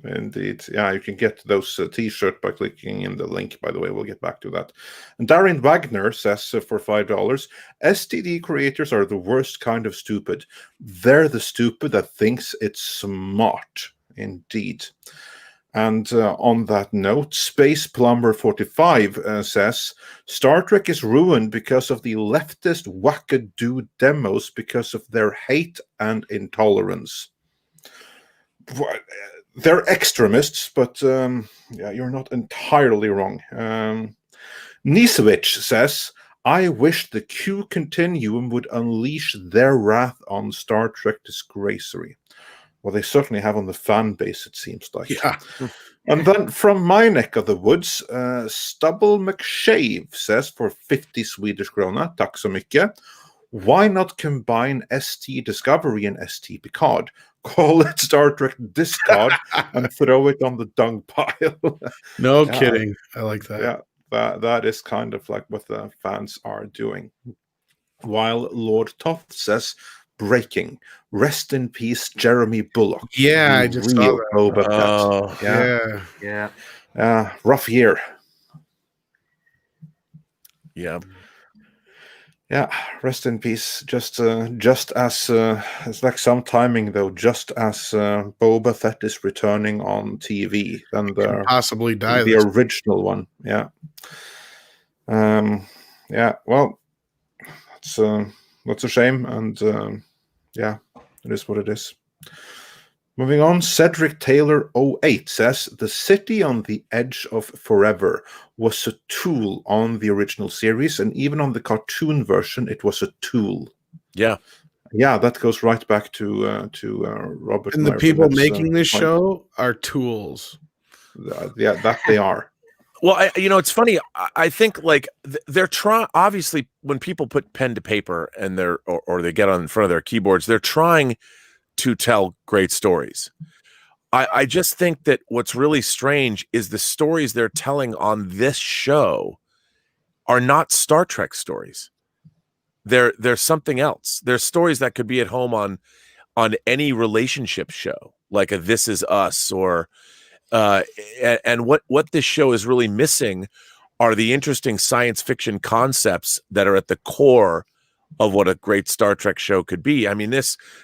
Indeed. Yeah, you can get those t-shirt by clicking in the link, by the way. We'll get back to that. And Darren Wagner says for $5, STD creators are the worst kind of stupid. They're the stupid that thinks it's smart. Indeed. And on that note, Space Plumber 45 says, Star Trek is ruined because of the leftist wackadoo demos because of their hate and intolerance. They're extremists, but yeah, you're not entirely wrong. Nisevich says, I wish the Q Continuum would unleash their wrath on Star Trek Disgracery. Well, they certainly have on the fan base, it seems like. Yeah. And then from my neck of the woods, Stubble McShave says for 50 Swedish krona, tack så mycket. Why not combine ST Discovery and ST Picard? Call it Star Trek Discard and throw it on the dung pile. No kidding. I like that. Yeah, that is kind of like what the fans are doing. While Lord Toth says, breaking. Rest in peace, Jeremy Bullock. Yeah, I just saw that. Boba Fett. Yeah. Rough year. Yeah. Yeah, rest in peace. Just as it's like some timing though. Just as Boba Fett is returning on TV, then the possibly die. The original one. Yeah. Yeah. Well, that's a shame, and yeah, it is what it is. Moving on, Cedric Taylor 08 says, the city on the edge of forever was a tool on the original series, and even on the cartoon version, it was a tool. Yeah. Yeah, that goes right back to Robert. And the people making this show are tools. Yeah, that they are. Well, it's funny. I think like they're trying. Obviously, when people put pen to paper and or they get on in front of their keyboards, they're trying to tell great stories. I just think that what's really strange is the stories they're telling on this show are not Star Trek stories. They're something else. They're stories that could be at home on any relationship show, like a This Is Us, or and what this show is really missing are the interesting science fiction concepts that are at the core of what a great Star Trek show could be. I mean,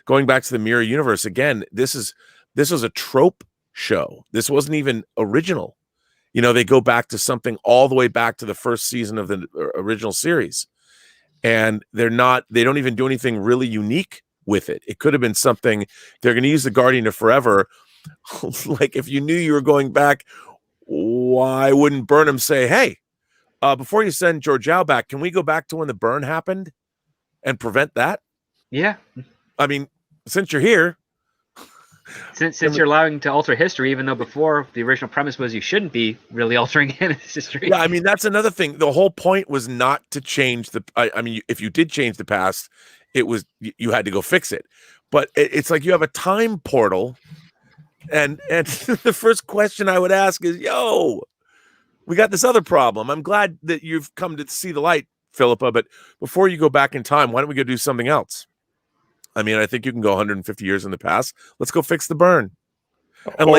going back to the mirror universe again, this was a trope show. This wasn't even original. They go back to something all the way back to the first season of the original series, and they don't even do anything really unique with it. It could have been something. They're going to use the Guardian of Forever. Like, if you knew you were going back, why wouldn't Burnham say, hey, before you send Georgiou back, can we go back to when the burn happened and prevent that? Yeah. I mean, since you're here, Since you're allowing to alter history, even though before the original premise was you shouldn't be really altering history. Yeah, I mean, that's another thing. The whole point was not to change I mean, if you did change the past, it was you had to go fix it. But it's like you have a time portal, and the first question I would ask is, "Yo, we got this other problem. I'm glad that you've come to see the light, Philippa, but before you go back in time, why don't we go do something else?" I mean, I think you can go 150 years in the past. Let's go fix the burn. And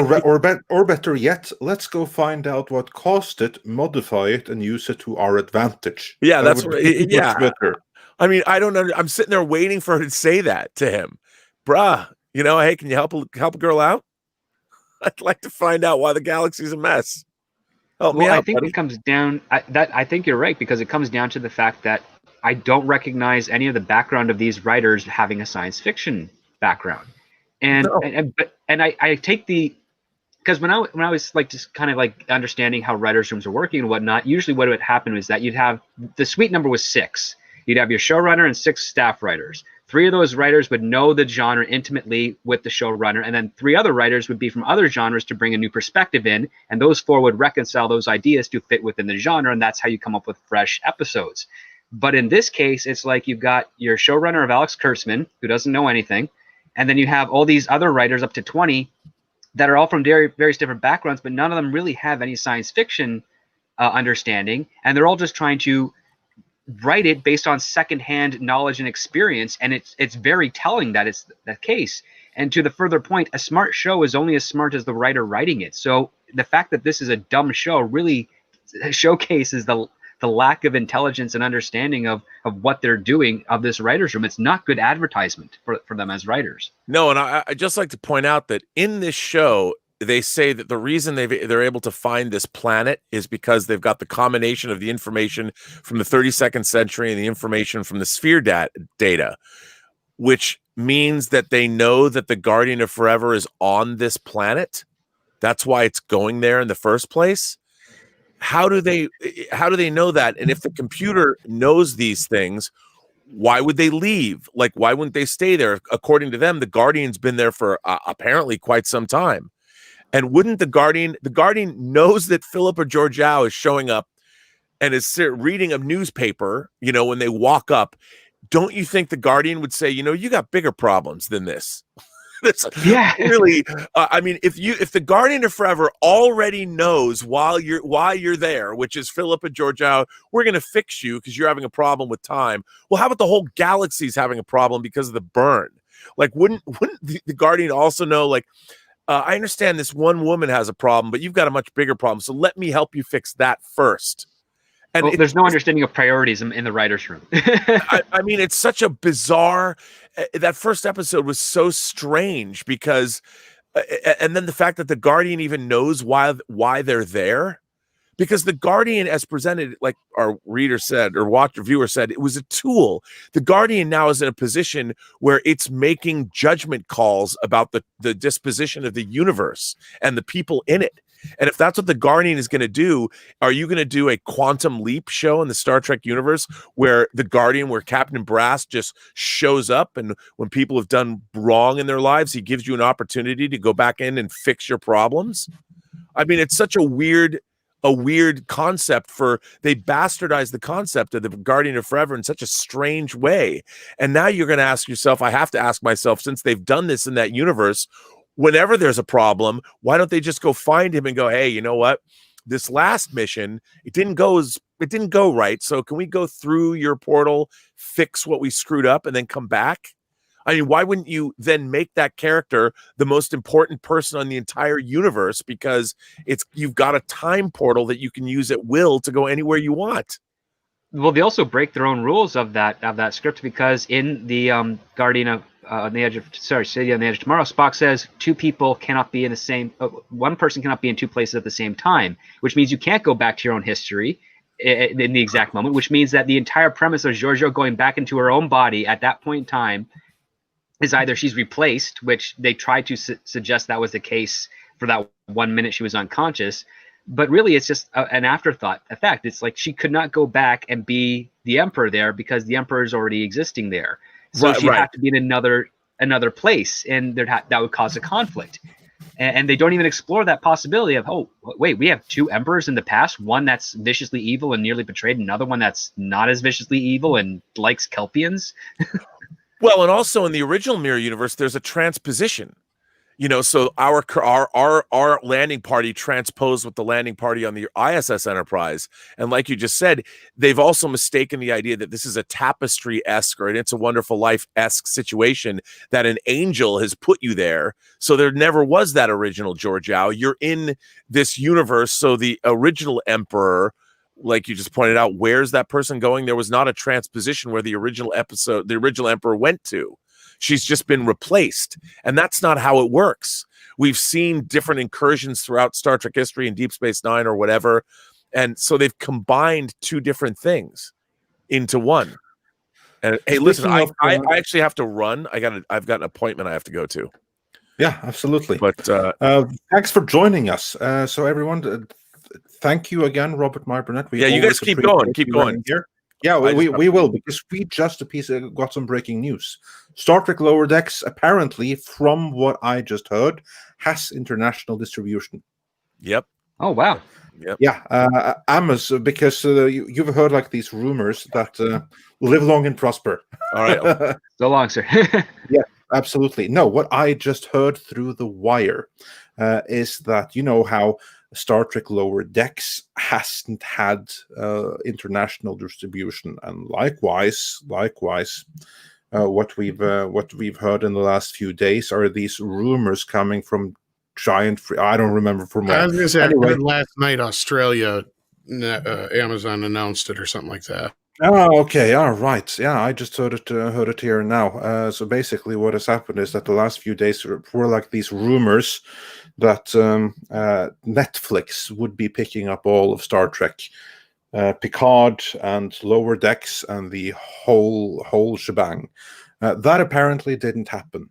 or better yet, let's go find out what caused it, modify it, and use it to our advantage. Yeah, that that's would right. be Yeah. much better. I mean, I don't know. I'm sitting there waiting for her to say that to him. Bruh, hey, can you help a girl out? I'd like to find out why the galaxy's a mess. Help me out, I think buddy. it comes down I think you're right, because it comes down to the fact that I don't recognize any of the background of these writers having a science fiction background. And No. I take because when I was like just kind of like understanding how writers' rooms are working and whatnot, usually what would happen was that you'd have the suite number was 6. You'd have your showrunner and 6 staff writers. 3 of those writers would know the genre intimately with the showrunner, and then 3 other writers would be from other genres to bring a new perspective in, and those 4 would reconcile those ideas to fit within the genre, and that's how you come up with fresh episodes. But in this case, it's like you've got your showrunner of Alex Kurtzman, who doesn't know anything, and then you have all these other writers, up to 20, that are all from various different backgrounds, but none of them really have any science fiction understanding, and they're all just trying to write it based on secondhand knowledge and experience, and it's very telling that it's the case. And to the further point, a smart show is only as smart as the writer writing it. So the fact that this is a dumb show really showcases the lack of intelligence and understanding of what they're doing of this writer's room. It's not good advertisement for them as writers. No, and I just like to point out that in this show, they say that the reason they're able to find this planet is because they've got the combination of the information from the 32nd century and the information from the sphere data, which means that they know that the Guardian of Forever is on this planet. That's why it's going there in the first place. How do they know that? And if the computer knows these things, why would they leave? Like, why wouldn't they stay there? According to them, the Guardian's been there for apparently quite some time. And wouldn't the Guardian knows that Philippa Georgiou is showing up and is reading a newspaper, when they walk up. Don't you think the Guardian would say, you got bigger problems than this? That's really, I mean, if the Guardian of Forever already knows why you're there, which is Philippa Georgiou, we're going to fix you because you're having a problem with time. Well, how about the whole galaxy's having a problem because of the burn? Like, wouldn't the Guardian also know, like, I understand this one woman has a problem, but you've got a much bigger problem. So let me help you fix that first. And there's no understanding of priorities in the writer's room. I mean, it's such a bizarre. That first episode was so strange because, and then the fact that the Guardian even knows why they're there, because the Guardian, as presented, like our reader said or viewer said, it was a tool. The Guardian now is in a position where it's making judgment calls about the disposition of the universe and the people in it. And if that's what the Guardian is going to do, are you going to do a Quantum Leap show in the Star Trek universe where the Guardian, where Captain Brass just shows up, and when people have done wrong in their lives, he gives you an opportunity to go back in and fix your problems? I mean, it's such a weird concept. They bastardized the concept of the Guardian of Forever in such a strange way. And now you're going to ask yourself, I have to ask myself, since they've done this in that universe, whenever there's a problem, why don't they just go find him and go, hey, you know what? This last mission, it didn't go right. So can we go through your portal, fix what we screwed up, and then come back? I mean, why wouldn't you then make that character the most important person on the entire universe? Because you've got a time portal that you can use at will to go anywhere you want. Well, they also break their own rules of that script, because in the Guardian of City on the Edge of Tomorrow, Spock says 2 people cannot be in the same. One person cannot be in 2 places at the same time, which means you can't go back to your own history in the exact moment. Which means that the entire premise of Georgiou going back into her own body at that point in time is either she's replaced, which they tried to suggest that was the case for that 1 minute she was unconscious. But really, it's just an afterthought effect. It's like she could not go back and be the Emperor there because the Emperor is already existing there. So she'd have to be in another another place, and that would cause a conflict. And they don't even explore that possibility of, oh, wait, we have two emperors in the past, one that's viciously evil and nearly betrayed, another one that's not as viciously evil and likes Kelpians. Well, and also in the original Mirror Universe, there's a transposition. So our landing party transposed with the landing party on the ISS Enterprise. And like you just said, they've also mistaken the idea that this is a Tapestry-esque or an It's a Wonderful Life-esque situation, that an angel has put you there. So there never was that original Georgiou. You're in this universe. So the original emperor, like you just pointed out, where's that person going? There was not a transposition where the original emperor went to. She's just been replaced. And that's not how it works. We've seen different incursions throughout Star Trek history and Deep Space Nine or whatever. And so they've combined two different things into one. And hey, listen, I actually have to run. I've got an appointment I have to go to. Yeah, absolutely. But thanks for joining us. So everyone, thank you again, Robert Meyer Burnett. You guys keep going. Keep going. Here. Yeah, we will, because we just got some breaking news. Star Trek Lower Decks, apparently, from what I just heard, has international distribution. Yep. Oh, wow. Yep. Yeah, Amazon, because you've heard like these rumors that live long and prosper. All right. So long, sir. Yeah, absolutely. No, what I just heard through the wire is that, how Star Trek Lower Decks hasn't had international distribution, and likewise, what we've heard in the last few days are these rumors coming from giant. I don't remember from where. I was going to say, anyway, I heard last night Australia, Amazon announced it or something like that. Oh, okay. All right. Yeah, I just heard it here now. So basically, what has happened is that the last few days were like these rumors that Netflix would be picking up all of Star Trek, Picard and Lower Decks and the whole shebang. That apparently didn't happen,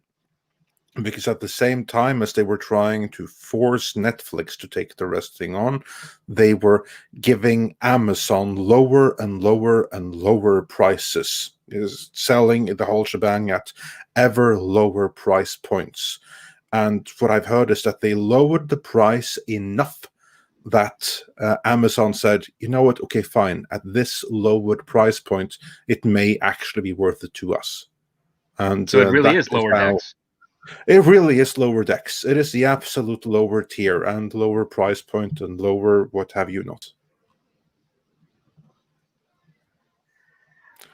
because at the same time as they were trying to force Netflix to take the rest thing on, they were giving Amazon lower and lower and lower prices, is selling the whole shebang at ever lower price points. And what I've heard is that they lowered the price enough that Amazon said, you know what, okay, fine, at this lowered price point, it may actually be worth it to us. And so it really is Lower Decks. It really is Lower Decks. It is the absolute lower tier and lower price point and lower what have you not.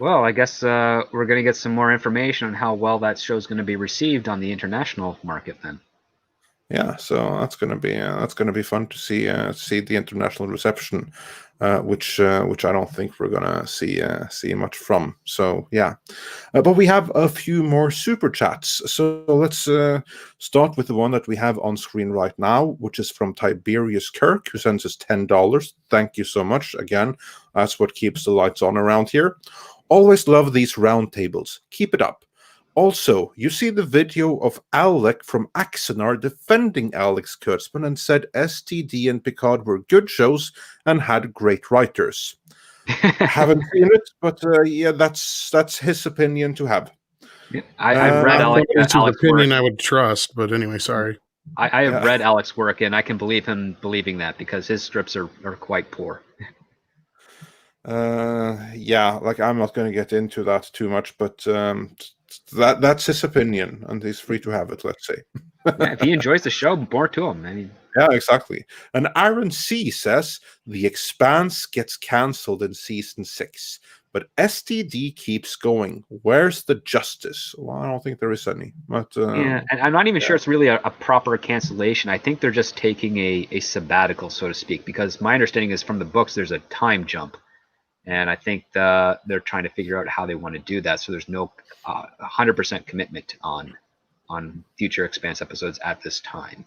Well, I guess we're going to get some more information on how well that show is going to be received on the international market then. Yeah, so that's going to be fun to see the international reception, which I don't think we're going to see much from. So yeah, but we have a few more super chats. So let's start with the one that we have on screen right now, which is from Tiberius Kirk, who sends us $10. Thank you so much. Again, that's what keeps the lights on around here. Always love these roundtables. Keep it up. Also, you see the video of Alec from Axanar defending Alex Kurtzman and said STD and Picard were good shows and had great writers. Haven't seen it, but yeah, that's his opinion to have. Yeah, I've read Alex's opinion work. I would trust, but anyway, sorry. I have read Alex's work, and I can believe him believing that, because his strips are quite poor. Yeah, like I'm not going to get into that too much, but that's his opinion, and he's free to have it, let's say. Yeah, if he enjoys the show, more to him. I mean, yeah, exactly. And Aaron C says The Expanse gets cancelled in season 6, but STD keeps going. Where's the justice? Well, I don't think there is any. But yeah, and I'm not even sure it's really a proper cancellation. I think they're just taking a sabbatical, so to speak, because my understanding is from the books there's a time jump. And I think they're trying to figure out how they want to do that. So there's no 100% commitment on future Expanse episodes at this time.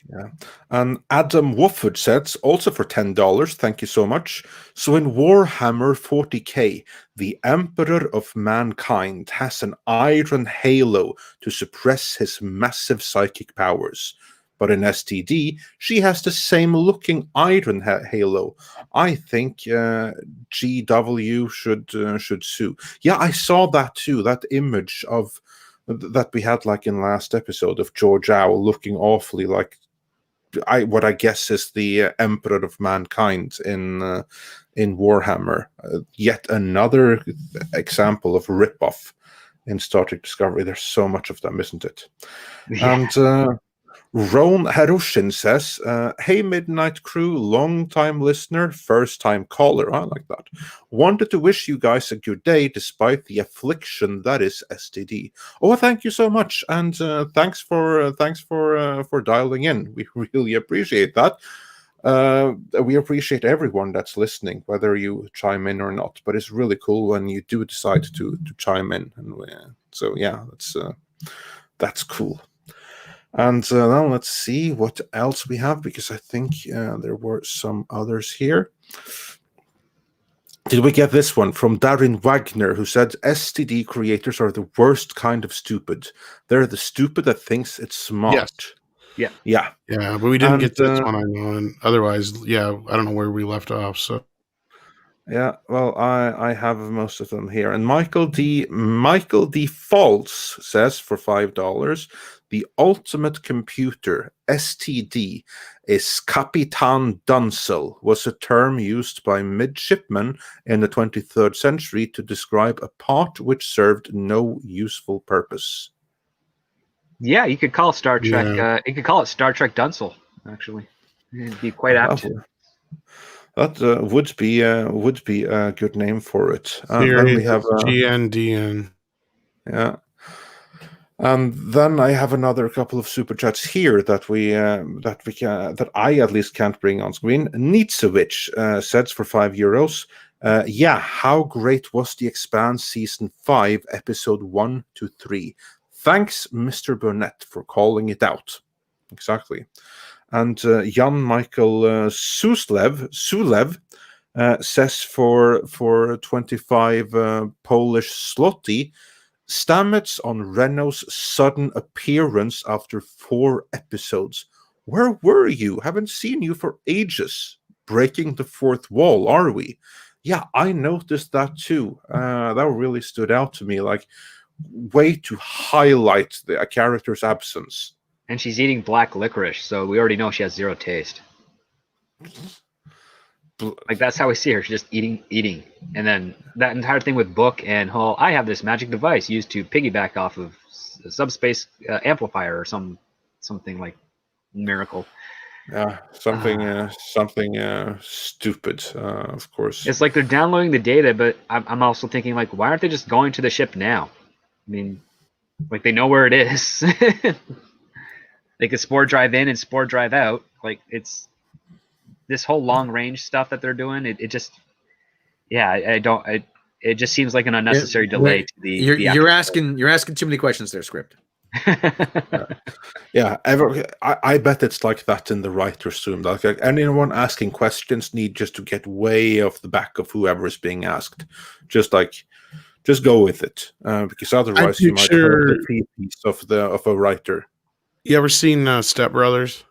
Yeah. And Adam Wofford says, also for $10, thank you so much. So in Warhammer 40k, the Emperor of Mankind has an iron halo to suppress his massive psychic powers. But in STD, she has the same looking iron halo. I think GW should sue. Yeah, I saw that too. That image of that we had like in last episode of George Owl looking awfully like what I guess is the Emperor of Mankind in Warhammer. Yet another example of ripoff in Star Trek Discovery. There's so much of them, isn't it? Yeah. And Ron Harushin says, hey, Midnight Crew, long-time listener, first-time caller. I like that. Wanted to wish you guys a good day despite the affliction that is STD. Oh, thank you so much, and thanks for dialing in. We really appreciate that. We appreciate everyone that's listening, whether you chime in or not. But it's really cool when you do decide to chime in, and so yeah, that's cool. And now let's see what else we have, because I think there were some others here. Did we get this one from Darren Wagner, who said, STD creators are the worst kind of stupid. They're the stupid that thinks it's smart. Yes. Yeah. Yeah, but we didn't get this one, I know. And otherwise, yeah, I don't know where we left off. So Yeah, well, I have most of them here. And Michael D. False says for $5, the ultimate computer, STD, is Kapitan Dunsel, was a term used by midshipmen in the 23rd century to describe a part which served no useful purpose. Yeah, you could call Star Trek. Yeah. You could call it Star Trek Dunsel. Actually, it'd be quite apt to. That would be a good name for it. here Then we have GNDN. yeah. And then I have another couple of super chats here that that I at least can't bring on screen. Nitsovich says for €5. Yeah, how great was The Expanse season 5, episode 1 to 3? Thanks, Mr. Burnett, for calling it out. Exactly. And Jan Michael Sulev says for 25 Polish zloty, Stamets on Renault's sudden appearance after 4 episodes. Where were you? Haven't seen you for ages. Breaking the fourth wall, are we? Yeah, I noticed that too. That really stood out to me, like way to highlight a character's absence. And she's eating black licorice, so we already know she has zero taste. Like, that's how we see her. She's just eating. And then that entire thing with Book and Hull, I have this magic device used to piggyback off of a subspace amplifier or something like miracle. Yeah, something stupid, of course. It's like they're downloading the data, but I'm also thinking, like, why aren't they just going to the ship now? I mean, like, they know where it is. They could spore drive in and spore drive out. Like, it's this whole long range stuff that they're doing. It just, yeah, it just seems like an unnecessary delay to the. You're asking too many questions there, script. Yeah, I bet it's like that in the writer's room. Like anyone asking questions need just to get way off the back of whoever is being asked. Just go with it, because otherwise you might hurt the piece of a writer. You ever seen Step Brothers?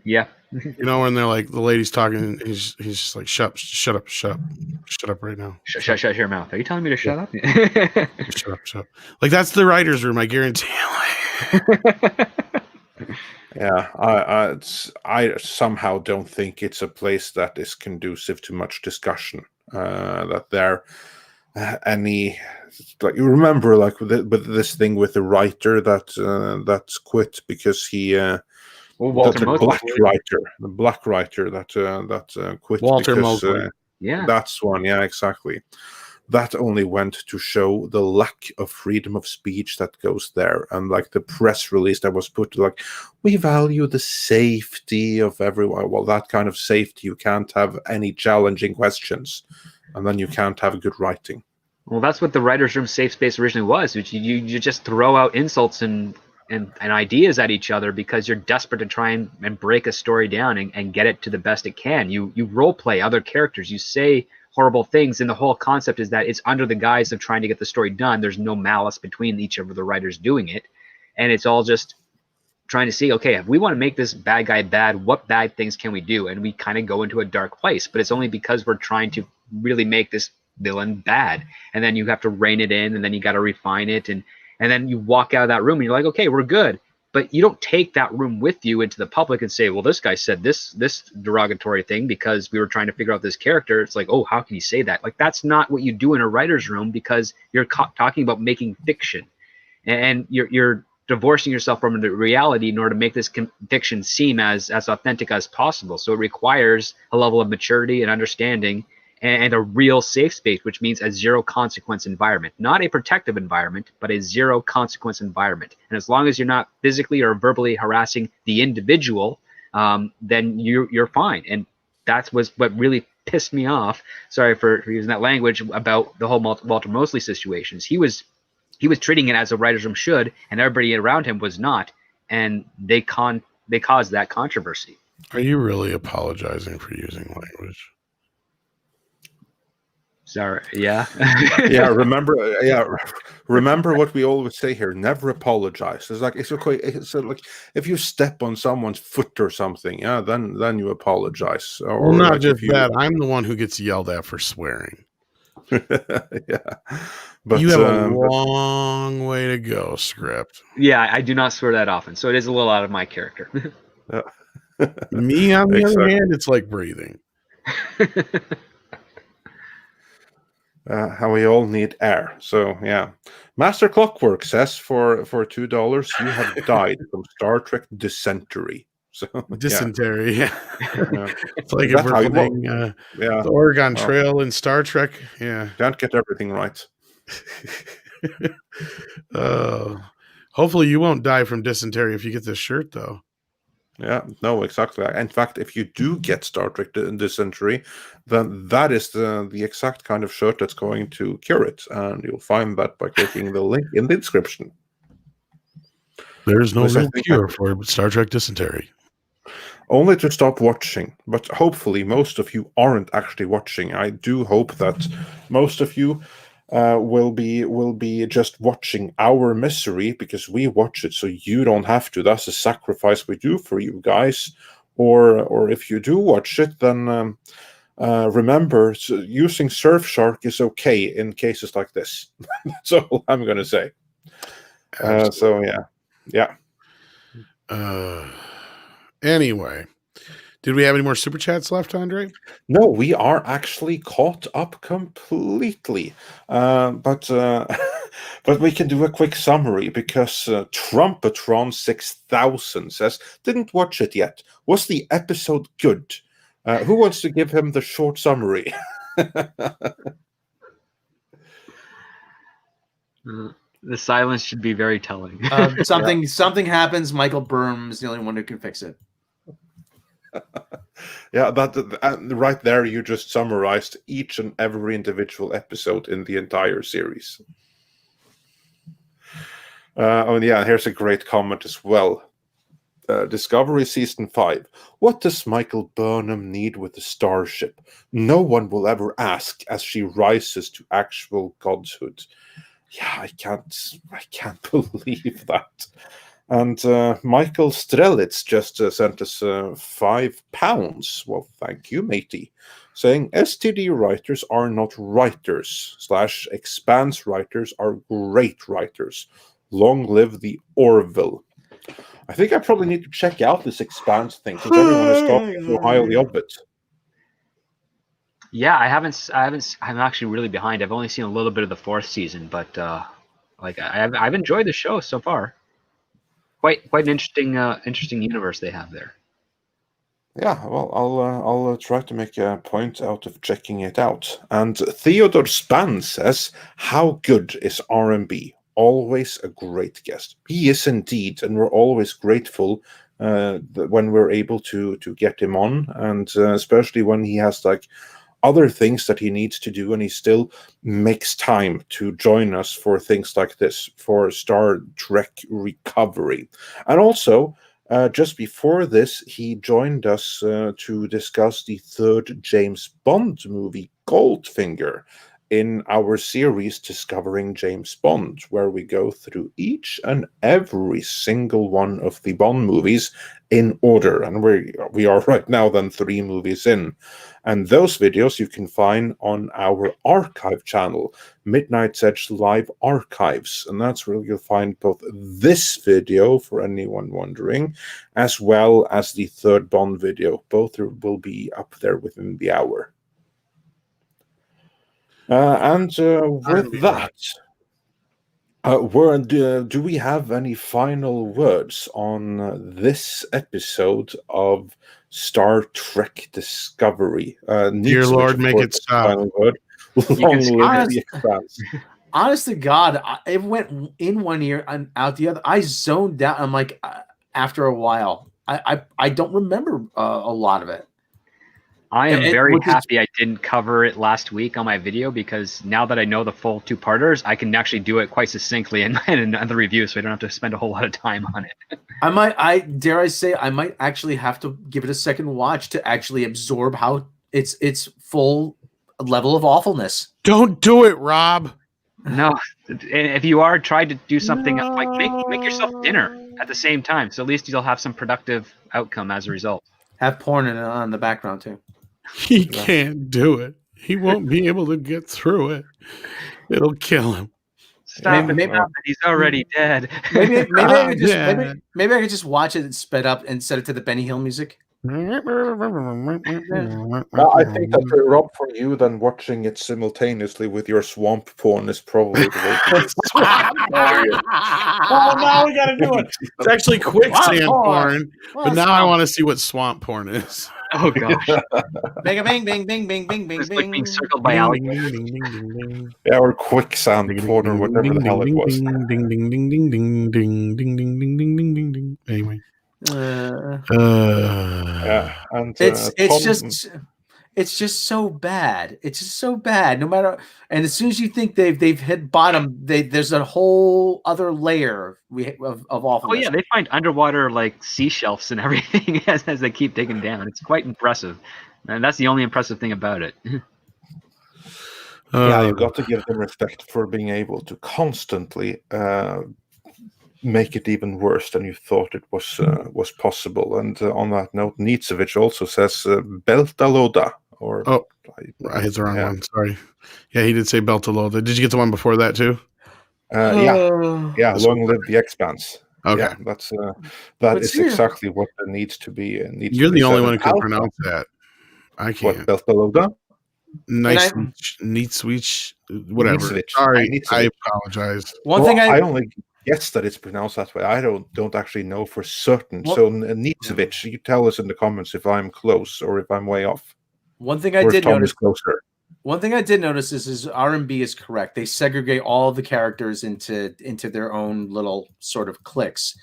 Yeah. You know, when they're like, the lady's talking, and he's just like, shut up right now. Shut your mouth. Are you telling me to shut up? Shut up. Like, that's the writer's room, I guarantee. Yeah, I somehow don't think it's a place that is conducive to much discussion. That there any, like, you remember, like with this thing with the writer that quit because he Walter the black writer that quit. Walter because, Mosley. Yeah, that's one. Yeah, exactly. That only went to show the lack of freedom of speech that goes there. And like the press release that was put, like, we value the safety of everyone. Well, that kind of safety, you can't have any challenging questions, and then you can't have good writing. Well, that's what the writer's room safe space originally was. Which you just throw out insults and ideas at each other because you're desperate to try and break a story down and get it to the best it can. You role play other characters. You say horrible things, and the whole concept is that it's under the guise of trying to get the story done. There's no malice between each of the writers doing it, and it's all just trying to see, okay, if we want to make this bad guy bad, what bad things can we do? And we kind of go into a dark place, but it's only because we're trying to really make this villain bad, and then you have to rein it in, and then you got to refine it, and And then you walk out of that room and you're like, okay, we're good. But you don't take that room with you into the public and say, well, this guy said this derogatory thing because we were trying to figure out this character. It's like, oh, how can you say that? Like, that's not what you do in a writer's room, because you're talking about making fiction, and you're divorcing yourself from the reality in order to make this fiction seem as authentic as possible. So it requires a level of maturity and understanding, and a real safe space, which means a zero consequence environment, not a protective environment, but a zero consequence environment. And as long as you're not physically or verbally harassing the individual, then you're fine. And that was what really pissed me off. Sorry for using that language about the whole Walter Mosley situations. He was treating it as a writer's room should, and everybody around him was not. And they caused that controversy. Are you really apologizing for using language? Sorry. Yeah. Remember what we always say here: never apologize. It's okay. It's like if you step on someone's foot or something, then you apologize. Or Well, not like just that. I'm the one who gets yelled at for swearing. But you have a long way to go, script. Yeah, I do not swear that often, so it is a little out of my character. Me, on the other hand, it's like breathing. How we all need air. So yeah, Master Clockwork says for $2 you have died from Star Trek dysentery. So dysentery, yeah. It's like Is if we're playing the Oregon Trail in Star Trek. Yeah, can't get everything right. Hopefully you won't die from dysentery if you get this shirt, though. Yeah, no, exactly. In fact, if you do get Star Trek dysentery, then that is the exact kind of shirt that's going to cure it, and you'll find that by clicking the link in the description. There's no real cure for Star Trek dysentery. Only to stop watching, but hopefully most of you aren't actually watching. I do hope that most of you will be just watching our misery because we watch it, so you don't have to. That's a sacrifice we do for you guys. Or if you do watch it, then remember, using Surfshark is okay in cases like this. That's all I'm going to say. So yeah. Anyway, did we have any more super chats left, Andre? No, we are actually caught up completely. But we can do a quick summary because Trumpetron 6000 says, didn't watch it yet. Was the episode good? Who wants to give him the short summary? The silence should be very telling. Something happens. Michael Burnham's the only one who can fix it. Yeah, that right there, you just summarized each and every individual episode in the entire series. Here's a great comment as well. Discovery Season 5. What does Michael Burnham need with the starship? No one will ever ask as she rises to actual godhood. Yeah, I can't believe that. And Michael Strelitz just sent us £5. Well, thank you, matey. Saying STD writers are not writers / expanse writers are great writers. Long live the Orville. I think I probably need to check out this expanse thing since everyone is talking so highly of it. Yeah, I'm actually really behind. I've only seen a little bit of the 4th season, but I've enjoyed the show so far. Quite an interesting universe they have there. Yeah, well, I'll try to make a point out of checking it out. And Theodore Spann says, "How good is R&B? Always a great guest." He is indeed, and we're always grateful when we're able to get him on, and especially when he has like other things that he needs to do, and he still makes time to join us for things like this, for Star Trek Recovery. And also, just before this, he joined us to discuss the 3rd James Bond movie, Goldfinger. in our series Discovering James Bond, where we go through each and every single one of the Bond movies in order. And we are right now then 3 movies in. And those videos you can find on our archive channel, Midnight's Edge Live Archives. And that's where you'll find both this video, for anyone wondering, as well as the 3rd Bond video. Both will be up there within the hour. With that, do we have any final words on this episode of Star Trek Discovery? Dear Lord, make it stop. Final word. Long live the Expanse. Honest to God, it went in one ear and out the other. I zoned out. I'm like, after a while, I don't remember a lot of it. I am very happy I didn't cover it last week on my video, because now that I know the full 2-parters, I can actually do it quite succinctly in the review, so I don't have to spend a whole lot of time on it. I might actually have to give it a second watch to actually absorb how its full level of awfulness. Don't do it, Rob. No, if you are, try to do something like make yourself dinner at the same time, so at least you'll have some productive outcome as a result. Have porn on the background too. He can't do it. He won't be able to get through it. It'll kill him. Stop it! He's already dead. Maybe I could just watch it sped up and set it to the Benny Hill music. I think that, Rob, for you, then watching it simultaneously with your swamp porn is probably the way to do it. Oh, now we got to do it. It's actually quicksand porn, but now I want to see what swamp porn is. Oh gosh! Bing, bing, bing, bing, bing, bing, bing, it's like being circled by alligators. Yeah, or quicksand porn, or whatever the hell it was. Ding, ding, ding, ding, ding, ding, ding, ding, ding, ding, ding, ding, ding. Anyway. Yeah, and it's just so bad. It's just so bad. No matter, and as soon as you think they've hit bottom, there's a whole other layer of awfulness. Oh yeah, they find underwater like sea shelves and everything as they keep digging down. It's quite impressive, and that's the only impressive thing about it. Yeah, you've got to give them respect for being able to constantly make it even worse than you thought it was possible. And on that note, Nietzsche also says Beltaloda. I hit the wrong one. Sorry. Yeah, he did say Beltaloda. Did you get the one before that too? Yeah. Long live the Expanse. Okay, yeah, that is exactly what there needs to be. You're the only one who can pronounce that. I can't. What, Beltaloda? Nietzsche, whatever. Sorry, I apologize. I only guess that it's pronounced that way. I don't actually know for certain. So Nietzsche, you tell us in the comments if I'm close or if I'm way off. One thing I did notice is R&B is correct. They segregate all the characters into their own little sort of cliques.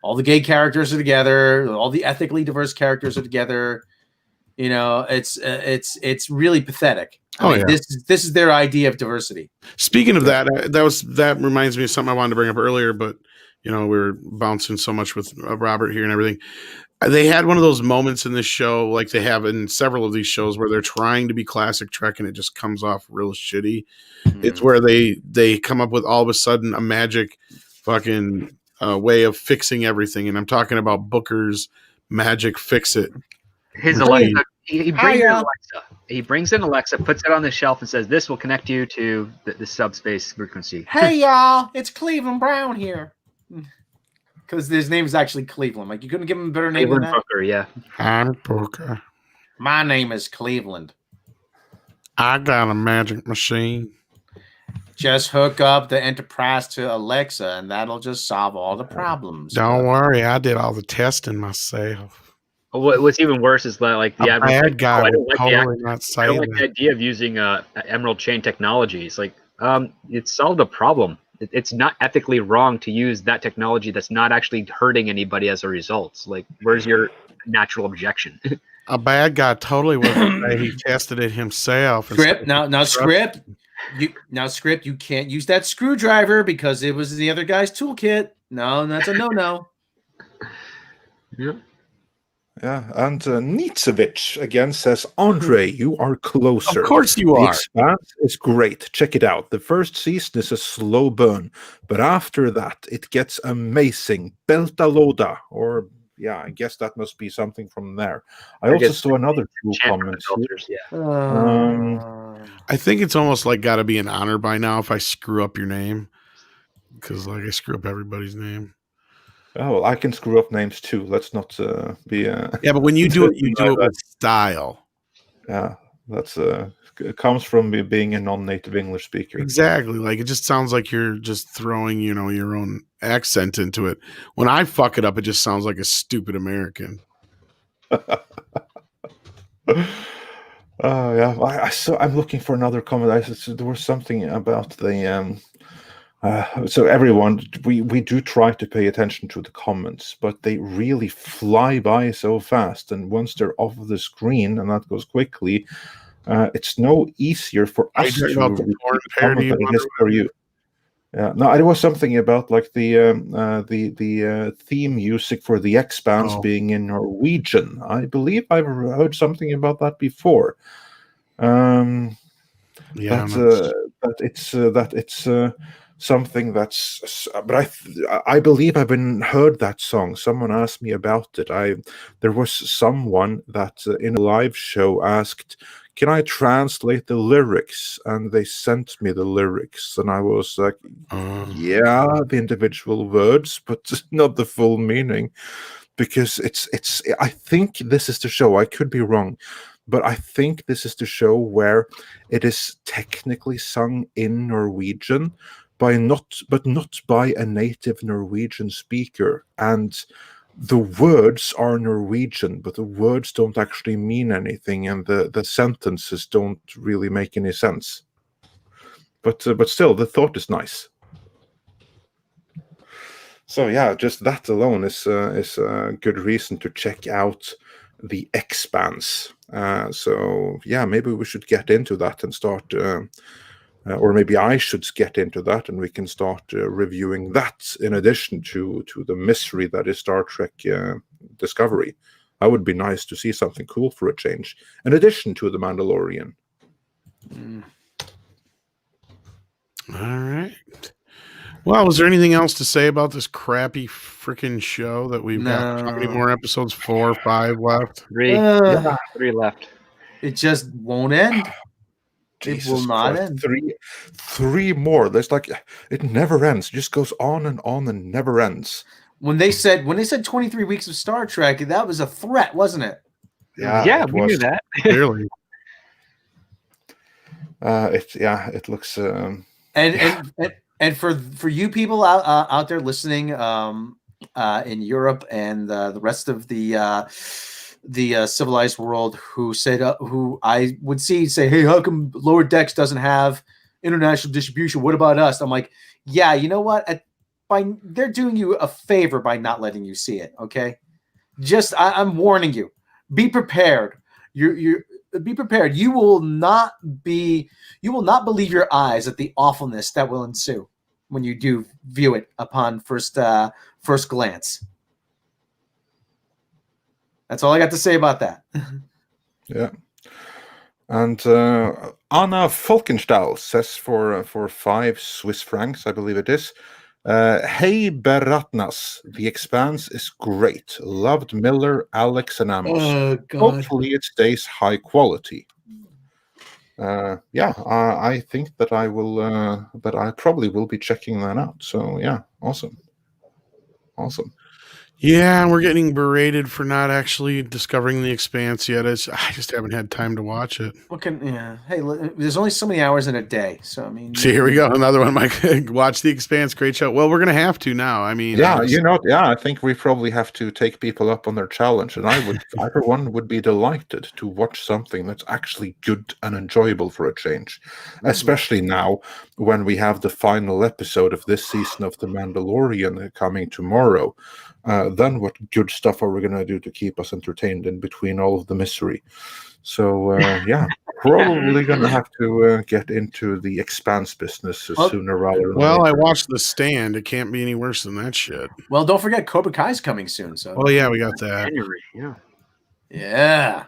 All the gay characters are together. All the ethically diverse characters are together. You know, it's really pathetic. I mean, this is their idea of diversity. Speaking of that reminds me of something I wanted to bring up earlier, but we were bouncing so much with Robert here and everything. They had one of those moments in this show, like they have in several of these shows, where they're trying to be classic Trek and it just comes off real shitty. Mm-hmm. It's where they come up with all of a sudden a magic fucking way of fixing everything, and I'm talking about Booker's magic fix it. His Alexa. He brings in Alexa. He brings in Alexa, puts it on the shelf, and says, "This will connect you to the subspace frequency." Hey y'all, it's Cleveland Brown here. Because his name is actually Cleveland. Like, you couldn't give him a better name than that. Booker, yeah. I'm Booker. My name is Cleveland. I got a magic machine. Just hook up the Enterprise to Alexa, and that'll just solve all the problems. Don't worry, I did all the testing myself. What's even worse is that, like, the bad guy. I don't like the idea of using Emerald Chain technology. It's like, it solved a problem. It's not ethically wrong to use that technology that's not actually hurting anybody as a result. Like, where's your natural objection? A bad guy totally would say he tested it himself. Script Script. You can't use that screwdriver because it was the other guy's toolkit. No, that's a no. Yeah. Yeah, and Nitsevich again says, Andre, you are closer. Of course you The are. Expanse is great. Check it out. The first season is a slow burn, but after that, it gets amazing. Beltaloda, or yeah, I guess that must be something from there. I I also guess saw another cool Chant from comment the here. Belters, yeah. I think it's almost like got to be an honor by now if I screw up your name, because like I screw up everybody's name. Oh, well, I can screw up names too. Let's not be. Yeah, but when you do it, you do it with style. Yeah, that's it comes from me being a non-native English speaker. Exactly. Like it just sounds like you're just throwing, your own accent into it. When I fuck it up, it just sounds like a stupid American. Yeah, I'm looking for another comment. There was something about the. So everyone, we do try to pay attention to the comments, but they really fly by so fast. And once they're off of the screen, and that goes quickly, it's no easier for Are you us talking to about the read porn the comment parody than it is of for you. Yeah, no, it was something about like the theme music for the Expanse being in Norwegian. I believe I've heard something about that before. Yeah, That it's something that's. But I believe I've heard that song. Someone asked me about it. There was someone that in a live show asked, "Can I translate the lyrics?" And they sent me the lyrics, and I was like, "Yeah, the individual words, but not the full meaning." Because it's. I think this is the show. I could be wrong, but I think this is the show where it is technically sung in Norwegian not by a native Norwegian speaker, and the words are Norwegian, but the words don't actually mean anything, and the sentences don't really make any sense. But still, the thought is nice. So yeah, just that alone is a good reason to check out the Expanse. So yeah, maybe we should get into that and start, or maybe I should get into that, and we can start reviewing that in addition to the mystery that is Star Trek Discovery. That would be nice to see something cool for a change, in addition to the Mandalorian. All right. Well, is there anything else to say about this crappy freaking show that we've got? How many more episodes? 4 or 5 left? Three left. It just won't end. Jesus it will not Christ. end. Three more. There's like it never ends. It just goes on and never ends. When they said 23 weeks of Star Trek, that was a threat, wasn't it? Yeah, we knew that. Clearly. It looks And for you people out there listening in Europe and the rest of the civilized world who said who I would say, hey, how come Lower Decks doesn't have international distribution? What about us? I'm like, yeah, you know what? They're doing you a favor by not letting you see it. Okay, I'm warning you. Be prepared. Be prepared. You will not believe your eyes at the awfulness that will ensue when you do view it upon first glance. That's all I got to say about that. Yeah. And Anna Falkenstahl says for 5 Swiss francs, I believe it is. Hey Beratnas, The Expanse is great. Loved Miller, Alex, and Amos. Oh, God. Hopefully it stays high quality. I think that I will. That I probably will be checking that out. So yeah, awesome. Yeah, we're getting berated for not actually discovering the Expanse yet. I just haven't had time to watch it. Hey, there's only so many hours in a day, so I mean. See, here we go, another one. Mike, watch the Expanse, great show. Well, we're gonna have to now. I mean, I think we probably have to take people up on their challenge, and I for one, would be delighted to watch something that's actually good and enjoyable for a change, especially now when we have the final episode of this season of The Mandalorian coming tomorrow. Then what good stuff are we going to do to keep us entertained in between all of the misery? So, probably going to have to get into the Expanse business sooner rather than later. I watched The Stand. It can't be any worse than that shit. Well, don't forget Cobra Kai's coming soon. So. Well, yeah, we got that. January, yeah. Yeah.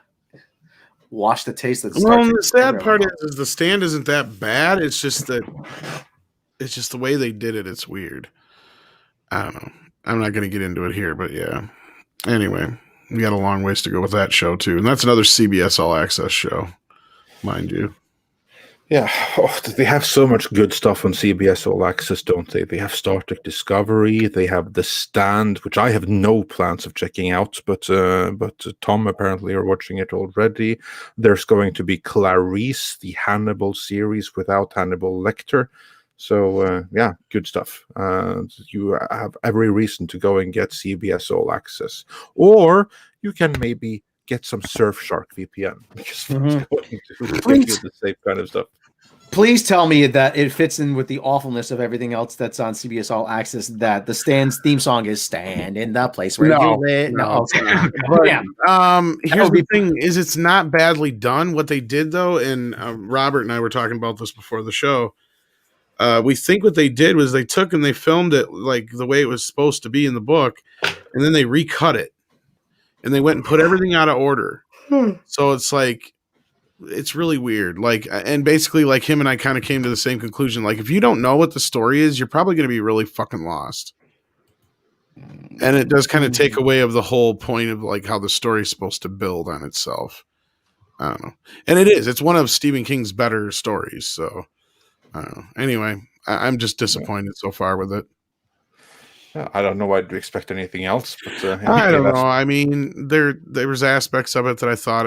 Wash the taste of the Well, starch. the sad part is the stand isn't that bad. It's just the way they did it. It's weird. I don't know. I'm not going to get into it here, but yeah. Anyway, we got a long ways to go with that show too, and that's another CBS All Access show, mind you. Yeah, they have so much good stuff on CBS All Access, don't they? They have Star Trek Discovery. They have The Stand, which I have no plans of checking out, but Tom apparently are watching it already. There's going to be Clarice, the Hannibal series without Hannibal Lecter. So yeah, good stuff. You have every reason to go and get CBS All Access, or you can maybe get some Surfshark VPN, because it's going to give you the same kind of stuff. Please tell me that it fits in with the awfulness of everything else that's on CBS All Access, that the Stand's theme song is "Stand in the place where you live." No, but, yeah. Here's the thing: is it's not badly done. What they did though, and Robert and I were talking about this before the show. We think what they did was they took and they filmed it like the way it was supposed to be in the book, and then they recut it, and they went and put everything out of order. So it's like, it's really weird. Like, and basically, like, him and I kind of came to the same conclusion. Like, if you don't know what the story is, you're probably going to be really fucking lost. And it does kind of take away of the whole point of like how the story is supposed to build on itself. I don't know. And it is. It's one of Stephen King's better stories. So I don't know. Anyway, I'm just disappointed so far with it. I don't know why to expect anything else. But I don't know. I mean, there was aspects of it that I thought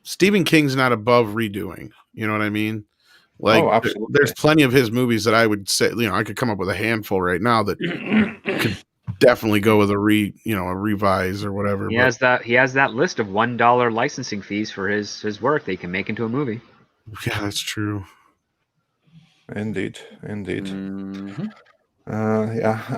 Stephen King's not above redoing. You know what I mean? Like, there's plenty of his movies that I would say, I could come up with a handful right now that could definitely go with a revise or whatever. He has that list of $1 licensing fees for his work that he can make into a movie. Yeah, that's true. Indeed. Mm-hmm. Yeah,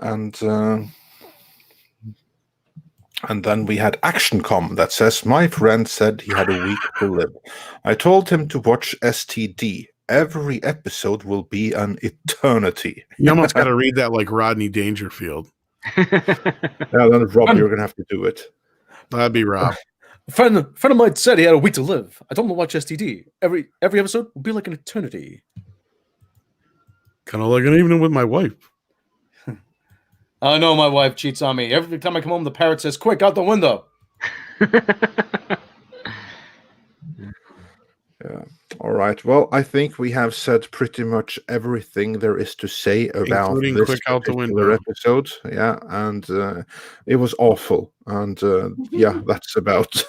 and then we had ActionCom that says, my friend said he had a week to live. I told him to watch STD. Every episode will be an eternity. You almost got to read that like Rodney Dangerfield. Now then, Rob, you're going to have to do it. That'd be Rob. A friend of mine said he had a week to live. I told him to watch STD. Every episode will be like an eternity. Kind of like an evening with my wife. I know my wife cheats on me. Every time I come home, the parrot says, "Quick, out the window." Yeah. All right. Well, I think we have said pretty much everything there is to say about including this quick out the particular window episode. Yeah, and it was awful. And yeah, that's about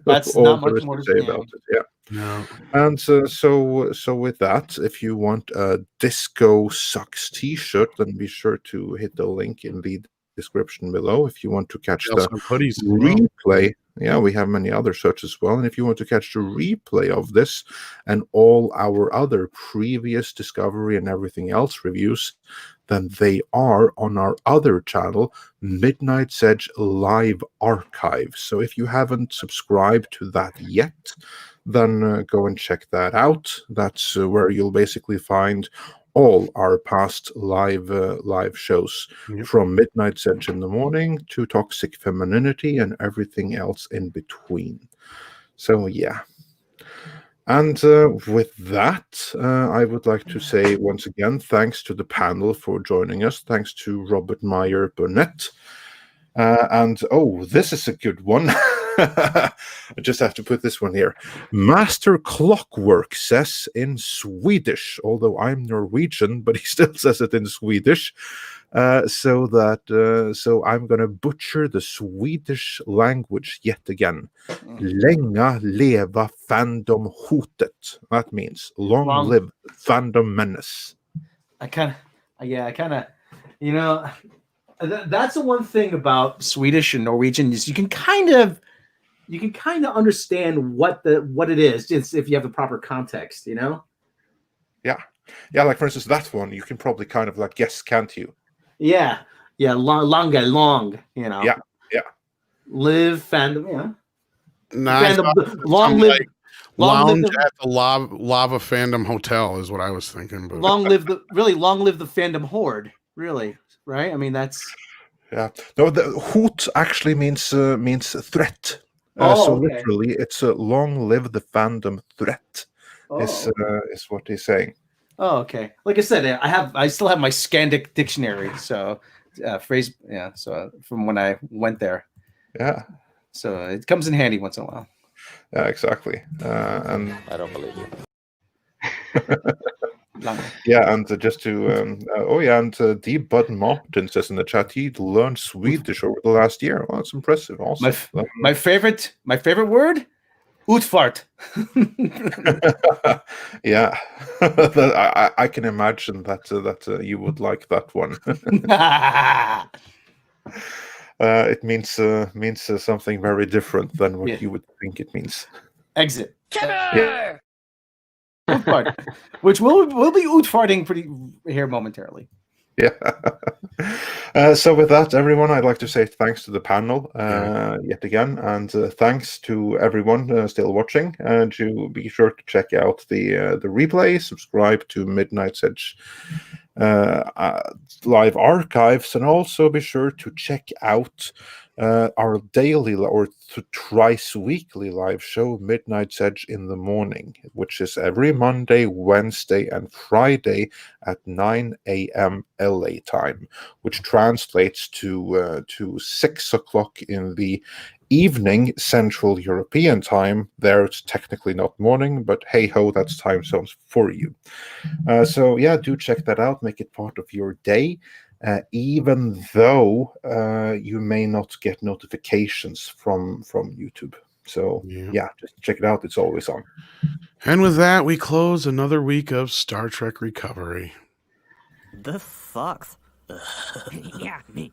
that's all not much there is more to to say about it. Yeah. No. And so with that, if you want a Disco Sucks t-shirt, then be sure to hit the link in the description below. If you want to catch the hoodies replay, yeah, we have many other shirts as well. And if you want to catch the replay of this and all our other previous Discovery and everything else reviews, then they are on our other channel, Midnight's Edge Live Archive. So if you haven't subscribed to that yet, then go and check that out. That's where you'll basically find all our past live shows, from Midnight's Edge in the morning to Toxic Femininity and everything else in between. So yeah. And with that, I would like to say once again, thanks to the panel for joining us. Thanks to Robert Meyer Burnett. And this is a good one. I just have to put this one here. Master Clockwork says in Swedish, although I'm Norwegian, but he still says it in Swedish. So I'm going to butcher the Swedish language yet again. Länge leva fandom hotet. That means long live fandom menace. I kind of, that's the one thing about Swedish and Norwegian is you can kind of understand what it is, just if you have the proper context, Yeah. Like for instance, that one you can probably kind of like guess, can't you? Yeah. Long. Yeah. Live fandom. Yeah. Fandom, long live. Lounge at the Lava Fandom Hotel is what I was thinking. But long live the fandom horde. Really, right? I mean, that's Yeah. No, the hoot actually means threat. Oh, So okay. literally, it's a long live the fandom threat. Is what he's saying. Oh, okay. Like I said, I still have my Scandic dictionary, so phrase, so from when I went there, Yeah. so it comes in handy once in a while. Yeah, exactly. And I don't believe you. yeah, and just to and D. Bud Martin says in the chat he learned Swedish over the last year. Well, that's impressive. Also, My favorite word, utfart. yeah, I can imagine that you would like that one. It means something very different than what you would think it means. Exit. Yeah. Utfart, which will be utfarting pretty here momentarily. Yeah. So with that, everyone, I'd like to say thanks to the panel yet again, and thanks to everyone still watching. And to be sure to check out the replay, subscribe to Midnight's Edge live archives, and also be sure to check out our daily or thrice weekly live show, Midnight's Edge in the Morning, which is every Monday, Wednesday, and Friday at 9 a.m. LA time, which translates to 6 o'clock in the evening Central European time. There it's technically not morning, but hey ho, that's time zones for you. So yeah, do check that out. Make it part of your day, even though you may not get notifications from YouTube. So yeah, just check it out. It's always on. And with that, we close another week of Star Trek Recovery. This sucks. Yeah, me